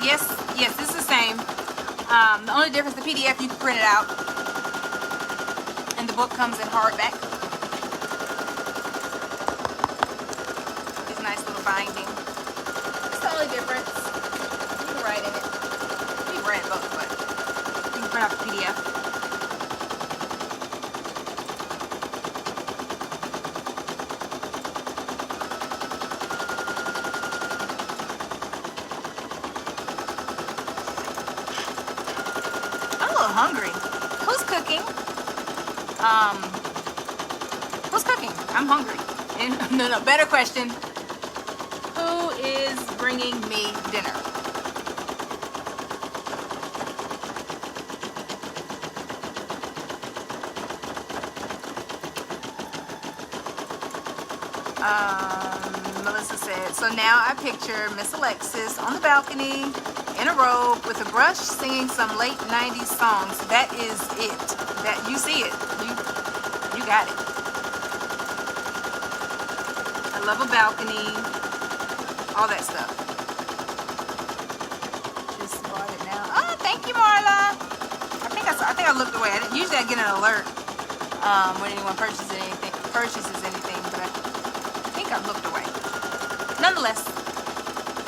Speaker 1: Yes, this is the same. The only difference, the PDF you can print it out, and the book comes in hardback. This nice little binding. It's the only difference. You can write in it. You can write in both, but you can print out the PDF. Hungry. Who's cooking? Who's cooking? I'm hungry. And, no, better question. Who is bringing me dinner? Melissa said, so now I picture Miss Alexis on the balcony in a robe with a brush singing some late 90s songs. That is it. That you see it. You got it. I love a balcony. All that stuff. Just bought it now. Oh, thank you, Marla. I think I looked away. Usually I get an alert when anyone purchases anything, but I think I looked away. Nonetheless,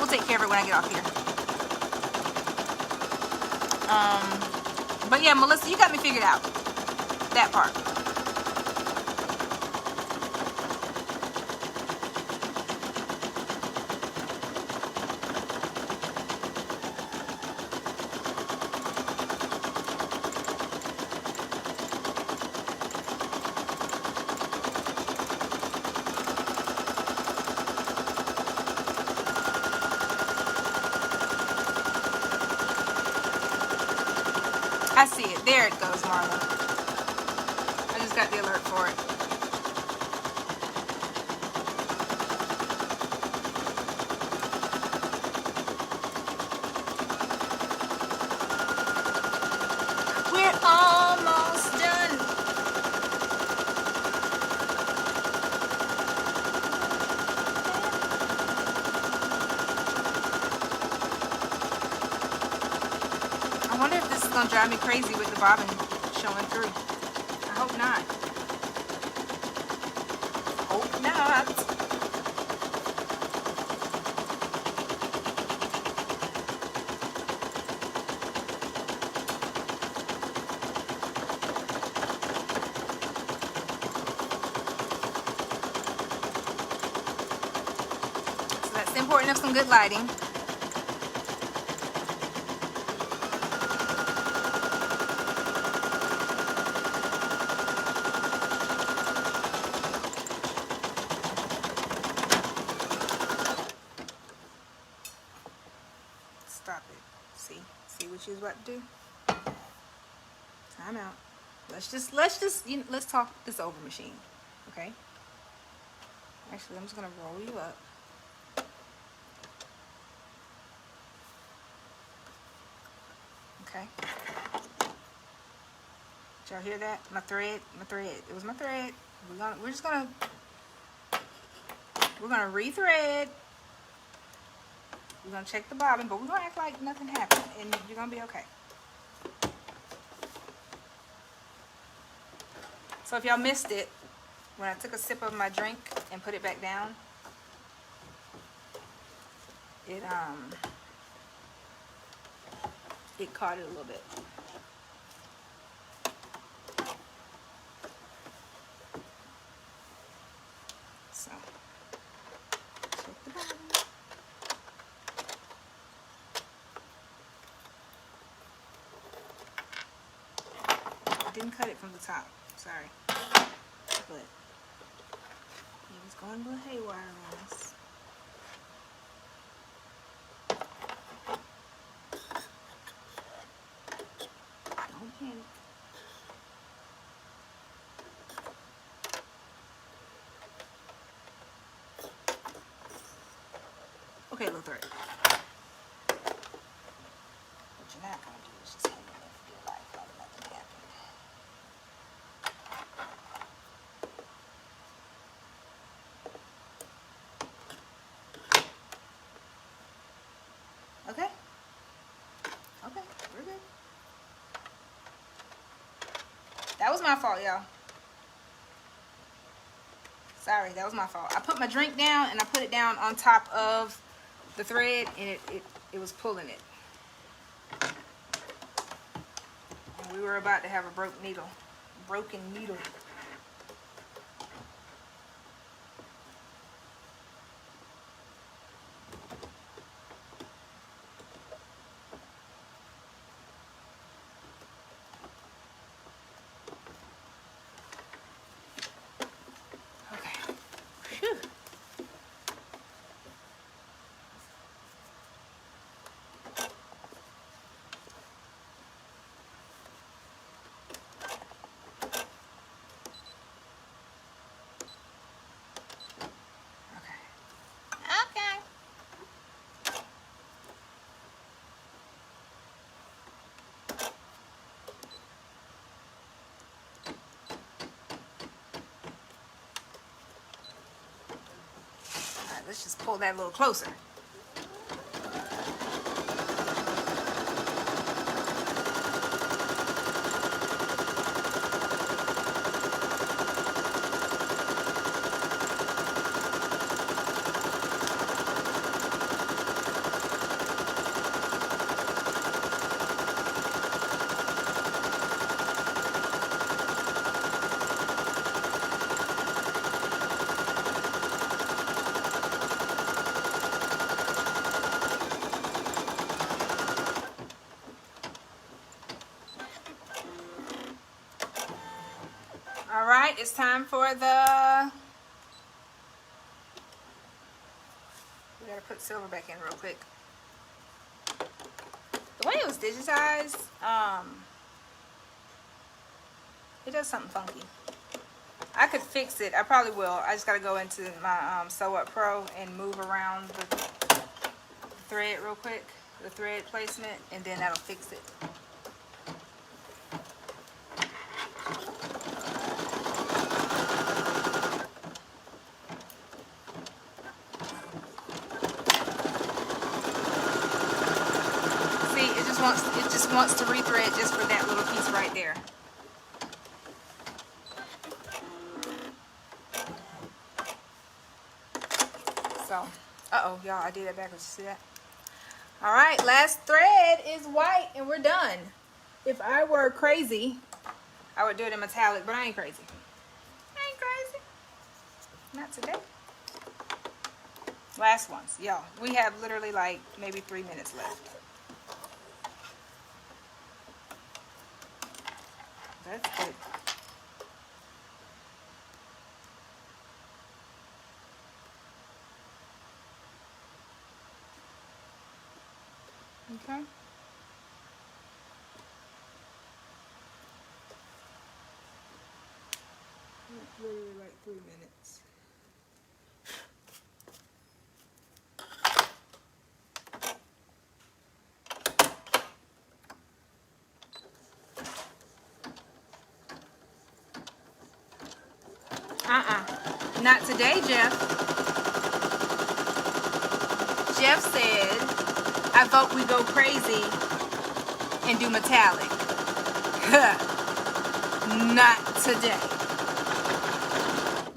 Speaker 1: we'll take care of it when I get off here. But yeah, Melissa, you got me figured out. That part. I see it. There it goes, Marla. I just got the alert for it. We're almost done. I wonder if this is gonna drive me crazy with the bobbin showing through. I hope not. Hope not. So that's the importance of some good lighting. Stop it. See what you was about to do? Time out. Let's talk this over, machine. Okay? Actually, I'm just gonna roll you up. Okay. Did y'all hear that? My thread. It was my thread. We're gonna rethread. We're gonna check the bobbin, but we're gonna act like nothing happened, and you're gonna be okay. So if y'all missed it, when I took a sip of my drink and put it back down, it caught it a little bit. So check the bobbin. Didn't cut it from the top, sorry, but it was going a little haywire on us. Don't panic. Okay, little thread. What you're not gonna do is just hang it up in your life like nothing happened. Okay, was my fault, y'all. Sorry, that was my fault. I put my drink down and I put it down on top of the thread, and it was pulling it. And we were about to have a broken needle. Let's just pull that a little closer. All right, it's time for the, we gotta put silver back in real quick. The way it was digitized, it does something funky. I could fix it. I probably will. I just gotta go into my Sew Up Pro and move around the thread real quick, the thread placement, and then that'll fix it. It just wants to rethread just for that little piece right there. So, uh-oh, y'all, I did that backwards. You see that? All right, last thread is white, and we're done. If I were crazy, I would do it in metallic, but I ain't crazy. I ain't crazy. Not today. Last ones, y'all. We have literally like maybe 3 minutes left. That's good. Okay. Literally like 3 minutes. Not today, Jeff. Jeff said, I vote we go crazy and do metallic. Not today.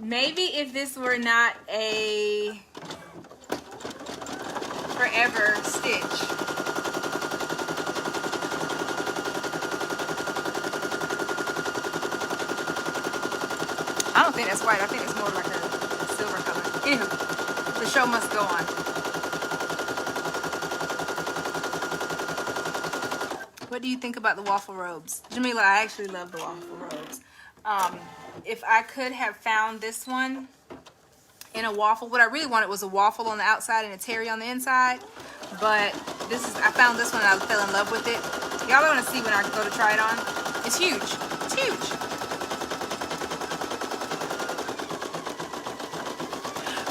Speaker 1: Maybe if this were not a forever stitch. I don't think that's white. I think it's more like a silver color. Anywho, the show must go on. What do you think about the waffle robes? Jamila, I actually love the waffle robes. If I could have found this one in a waffle, what I really wanted was a waffle on the outside and a terry on the inside. But I found this one and I fell in love with it. Y'all want to see when I go to try it on? It's huge. It's huge.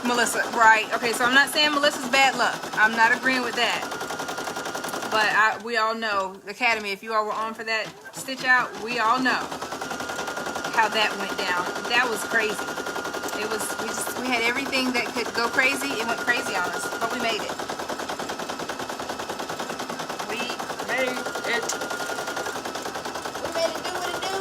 Speaker 1: Melissa, right. Okay, so I'm not saying Melissa's bad luck. I'm not agreeing with that. But we all know, Academy, if you all were on for that stitch out, we all know how that went down. That was crazy. It was, we had everything that could go crazy. It went crazy on us, but we made it. We made it. We made it do what it do.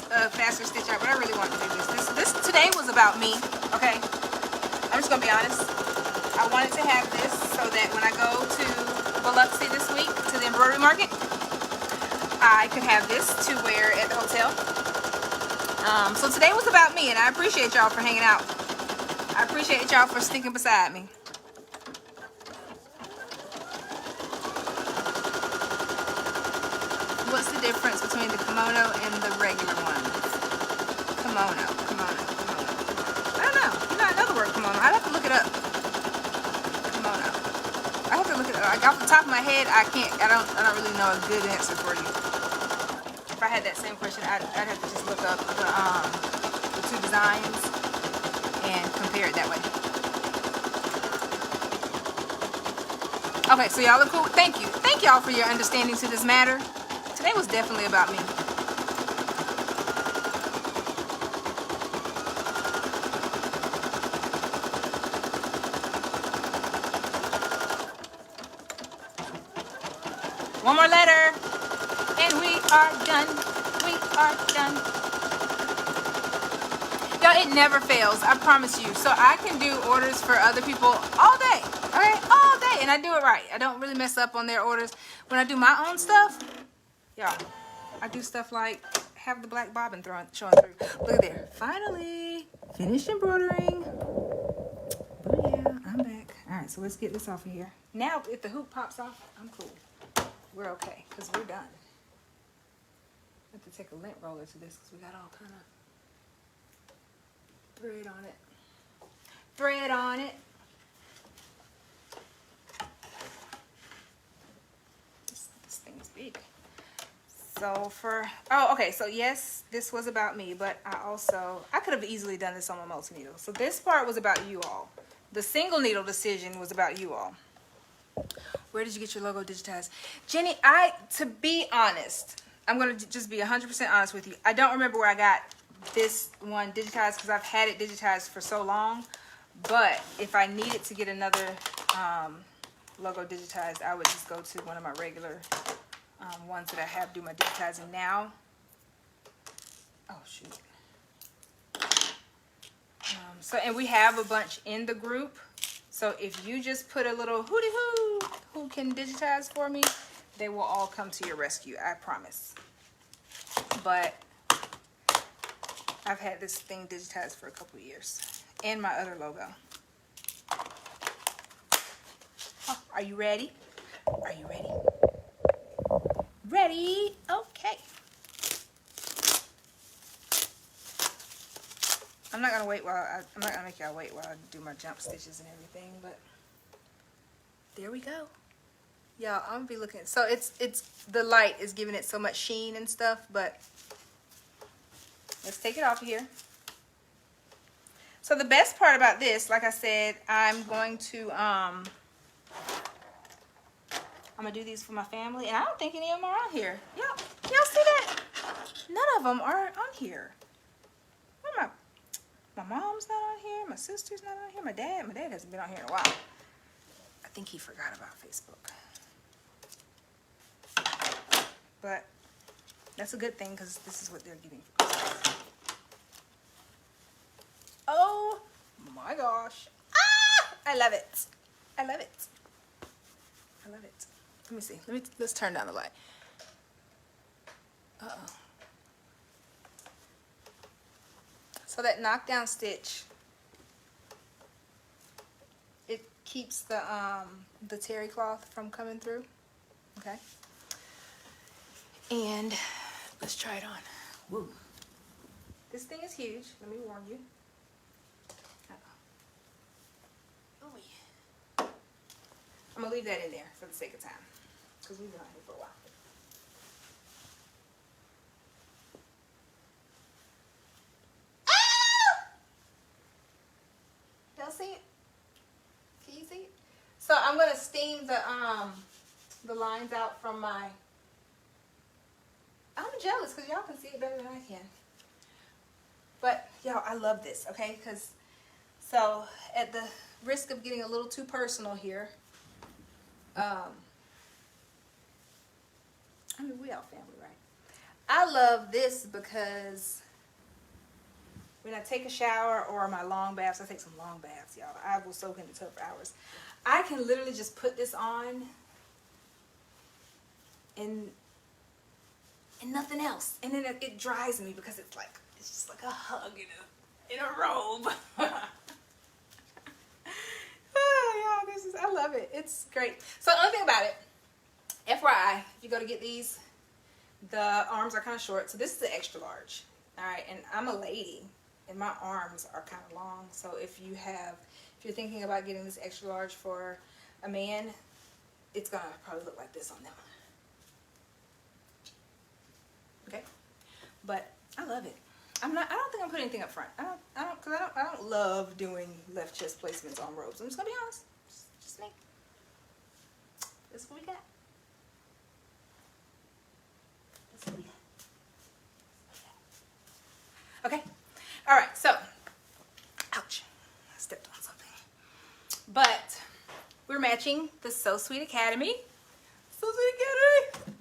Speaker 1: faster stitch out, but I really want to do this. This today was about me, okay? I'm just gonna be honest. I wanted to have this so that when I go to Biloxi this week to the embroidery market, I could have this to wear at the hotel. So today was about me, and I appreciate y'all for hanging out. I appreciate y'all for sticking beside me. What's the difference between the kimono and the regular one? Kimono. I don't know. You know, I know the word kimono. I'd have to look it up. Kimono. I have to look it up. Like off the top of my head, I don't really know a good answer for you. If I had that same question, I'd have to just look up the two designs and compare it that way. Okay, so y'all are cool. Thank you. Thank y'all for your understanding to this matter. Today was definitely about me. One more letter. And we are done. We are done. Y'all, it never fails. I promise you. So I can do orders for other people all day. All right? All day. And I do it right. I don't really mess up on their orders. When I do my own stuff, y'all, I do stuff like have the black bobbin showing through. Look at there. Finally, finished embroidering. But yeah, I'm back. All right, so let's get this off of here. Now, if the hoop pops off, I'm cool. We're okay, because we're done. I have to take a lint roller to this because we got all kind of thread on it. Thread on it. This thing's big. So so yes, this was about me, but I could have easily done this on my multi-needle. So this part was about you all. The single needle decision was about you all. Where did you get your logo digitized? Jenny, to be honest, I'm going to just be 100% honest with you. I don't remember where I got this one digitized because I've had it digitized for so long. But if I needed to get another logo digitized, I would just go to one of my regular ones that I have do my digitizing now. Oh, shoot. And we have a bunch in the group. So if you just put a little hooty-hoo who can digitize for me, they will all come to your rescue, I promise. But I've had this thing digitized for a couple of years. And my other logo. Oh, are you ready? Are you ready? Ready? Okay. I'm not gonna make y'all wait while I do my jump stitches and everything, but there we go. Y'all, I'm gonna be looking. So it's the light is giving it so much sheen and stuff, but let's take it off of here. So the best part about this, like I said, I'm going to I'm gonna do these for my family, and I don't think any of them are on here. Y'all see that? None of them are on here. Where my mom's not on here. My sister's not on here. My dad hasn't been on here in a while. I think he forgot about Facebook. But that's a good thing because this is what they're getting for Christmas. Oh my gosh. Ah! I love it. I love it. I love it. Let me see. Let's turn down the light. Uh-oh. So that knockdown stitch, it keeps the terry cloth from coming through. Okay. And let's try it on. Woo. This thing is huge. Let me warn you. Oh yeah. I'm gonna leave that in there for the sake of time, because we've been on here for a while. Y'all see it? Can you see it? So I'm gonna steam the lines out from my. I'm jealous because y'all can see it better than I can. But y'all, I love this. Okay, so at the risk of getting a little too personal here, I mean, we all family, right? I love this because when I take a shower or my long baths, I take some long baths, y'all. I will soak in the tub for hours. I can literally just put this on and nothing else. And then it dries me because it's just like a hug in a robe. Oh, y'all, I love it. It's great. So the only thing about it, FYI, if you go to get these, the arms are kind of short. So this is the extra large. All right, and I'm a lady and my arms are kind of long. So if you're thinking about getting this extra large for a man, it's gonna probably look like this on them. Okay, but I love it. I don't think I'm putting anything up front. I don't love doing left chest placements on robes. I'm just gonna be honest. Just me. This is what we got. This is what we got. Okay. All right. So, ouch, I stepped on something. But we're matching the So Sweet Academy. So Sweet Academy.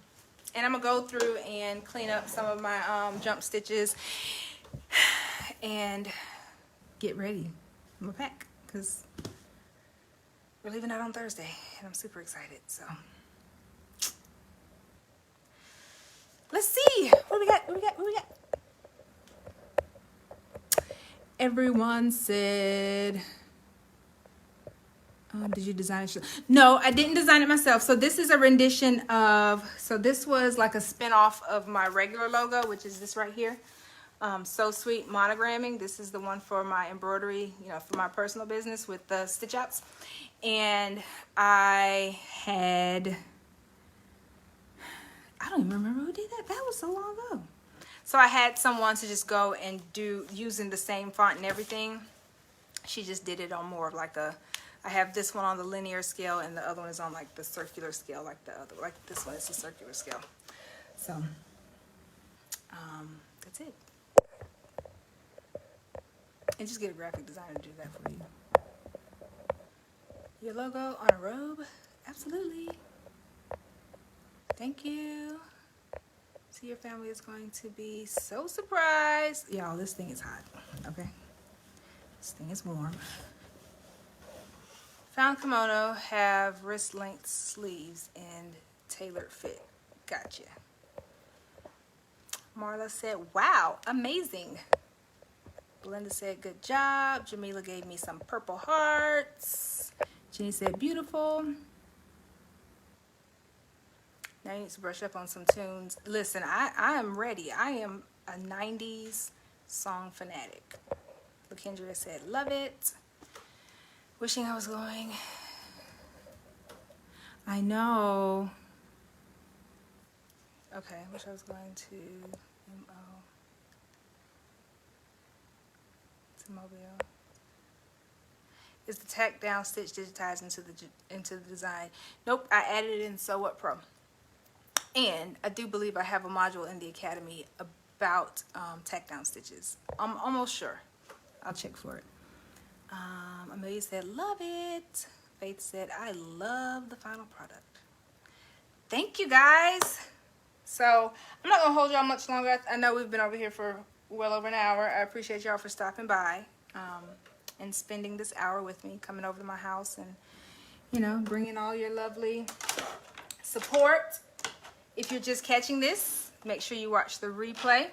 Speaker 1: And I'm gonna go through and clean up some of my jump stitches and get ready. I'm gonna pack because we're leaving out on Thursday and I'm super excited. So let's see what we got. Everyone said, did you design it? No, I didn't design it myself. So this is a rendition of, so this was like a spin-off of my regular logo, which is this right here. So Sweet monogramming. This is the one for my embroidery, for my personal business with the stitch outs. And I don't even remember who did that. That was so long ago. So I had someone to just go and do, using the same font and everything. She just did it on more of like I have this one on the linear scale and the other one is on like the circular scale, like this one is the circular scale. So, that's it. And just get a graphic designer to do that for you. Your logo on a robe? Absolutely. Thank you. See, your family is going to be so surprised. Y'all, this thing is hot, okay? This thing is warm. Found kimono, have wrist length sleeves and tailored fit. Gotcha. Marla said, wow, amazing. Belinda said, good job. Jamila gave me some purple hearts. Jenny said, beautiful. Now you need to brush up on some tunes. Listen, I am ready. I am a 90s song fanatic. LaKendria said, love it. Wishing I was going. I know. Okay, wish I was going to Mobile. Is the tack down stitch digitized into the design? Nope, I added it in Sew What Pro. And I do believe I have a module in the Academy about tack down stitches. I'm almost sure. I'll check for it. Amelia said, love it. Faith said, I love the final product. Thank you, guys. So I'm not gonna hold y'all much longer. I know we've been over here for well over an hour. I appreciate y'all for stopping by and spending this hour with me, coming over to my house and bringing all your lovely support. If you're just catching this, make sure you watch the replay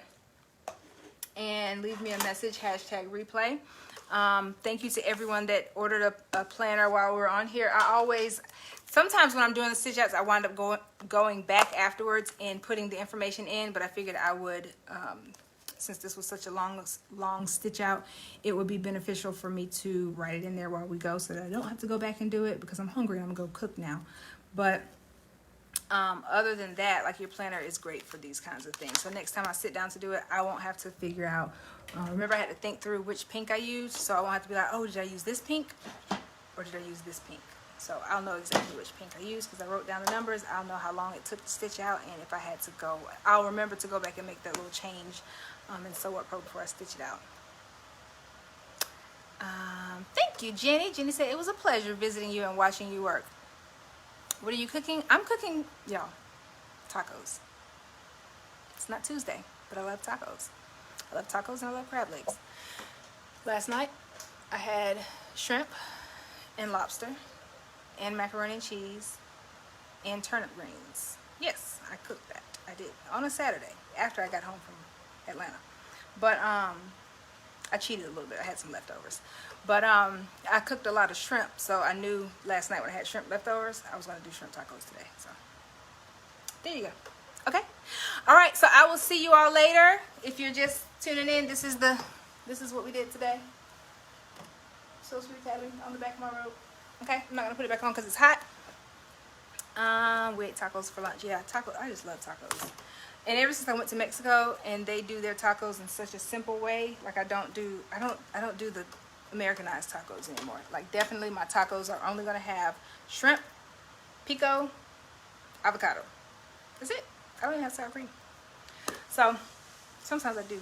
Speaker 1: and leave me a message, #replay. Thank you to everyone that ordered a planner while we were on here. Sometimes when I'm doing the stitch outs, I wind up going back afterwards and putting the information in, but I figured I would, since this was such a long stitch out, it would be beneficial for me to write it in there while we go so that I don't have to go back and do it because I'm hungry and I'm gonna go cook now. But other than that, like, your planner is great for these kinds of things. So next time I sit down to do it, I won't have to figure out, remember I had to think through which pink I used, so I won't have to be like, oh, did I use this pink or did I use this pink? So I'll know exactly which pink I used because I wrote down the numbers. I'll know how long it took to stitch out, and if I had to go, I'll remember to go back and make that little change and Sew What Pro before I stitch it out. Thank you, Jenny. Jenny said, it was a pleasure visiting you and watching you work. What are you cooking? I'm cooking, y'all, tacos. It's It's not Tuesday, but I love tacos. I love tacos and I love crab legs. Last night, I had shrimp and lobster and macaroni and cheese and turnip greens. Yes, I cooked that. I did. On a Saturday, after I got home from Atlanta. But, I cheated a little bit. I had some leftovers. But I cooked a lot of shrimp, so I knew last night when I had shrimp leftovers, I was going to do shrimp tacos today. So there you go. Okay. All right. So I will see you all later. If you're just tuning in, this is what we did today. So sweet cabin on the back of my robe. Okay. I'm not going to put it back on because it's hot. We ate tacos for lunch. Yeah, tacos. I just love tacos. And ever since I went to Mexico and they do their tacos in such a simple way, like I don't do the Americanized tacos anymore. Like definitely my tacos are only gonna have shrimp, pico, avocado. That's it. I don't even have sour cream. So sometimes I do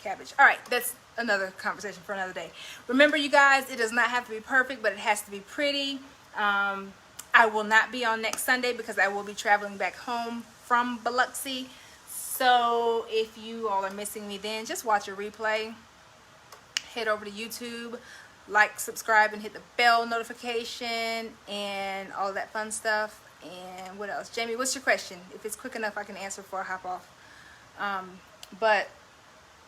Speaker 1: cabbage. All right, that's another conversation for another day. Remember, you guys, it does not have to be perfect, but it has to be pretty. I will not be on next Sunday because I will be traveling back home from Biloxi. So if you all are missing me then, just watch a replay. Head over to YouTube, like, subscribe, and hit the bell notification and all that fun stuff. And what else? Jamie, what's your question? If it's quick enough, I can answer before I hop off. But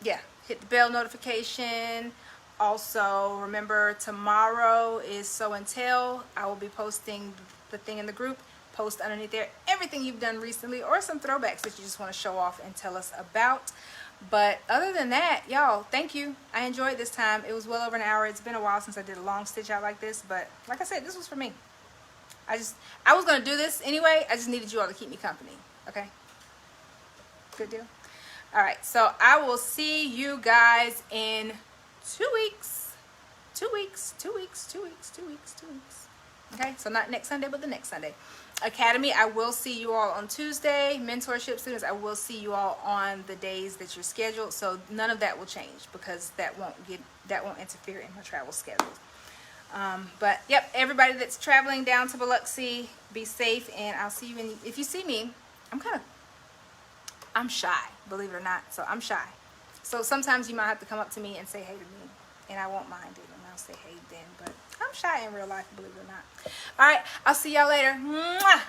Speaker 1: yeah, hit the bell notification. Also, remember tomorrow is Show and Tell. I will be posting the thing in the group. Post underneath there everything you've done recently or some throwbacks that you just want to show off and tell us about. But other than that, y'all, thank you. I enjoyed this time. It was well over an hour. It's been a while since I did a long stitch out like this, but like I said, this was for me. I was going to do this anyway. I just needed you all to keep me company. Okay? Good deal? All right. So I will see you guys in 2 weeks. 2 weeks. 2 weeks. 2 weeks. 2 weeks. 2 weeks. Okay? So not next Sunday, but the next Sunday. Academy, I will see you all on Tuesday. Mentorship students, I will see you all on the days that you're scheduled. So none of that will change because that won't interfere in my travel schedule. But yep, everybody that's traveling down to Biloxi, be safe, and I'll see you if you see me. I'm shy, believe it or not. So I'm shy. So sometimes you might have to come up to me and say hey to me, and I won't mind it, and I'll say hey then. But I'm shy in real life, believe it or not. All right, I'll see y'all later. Mwah!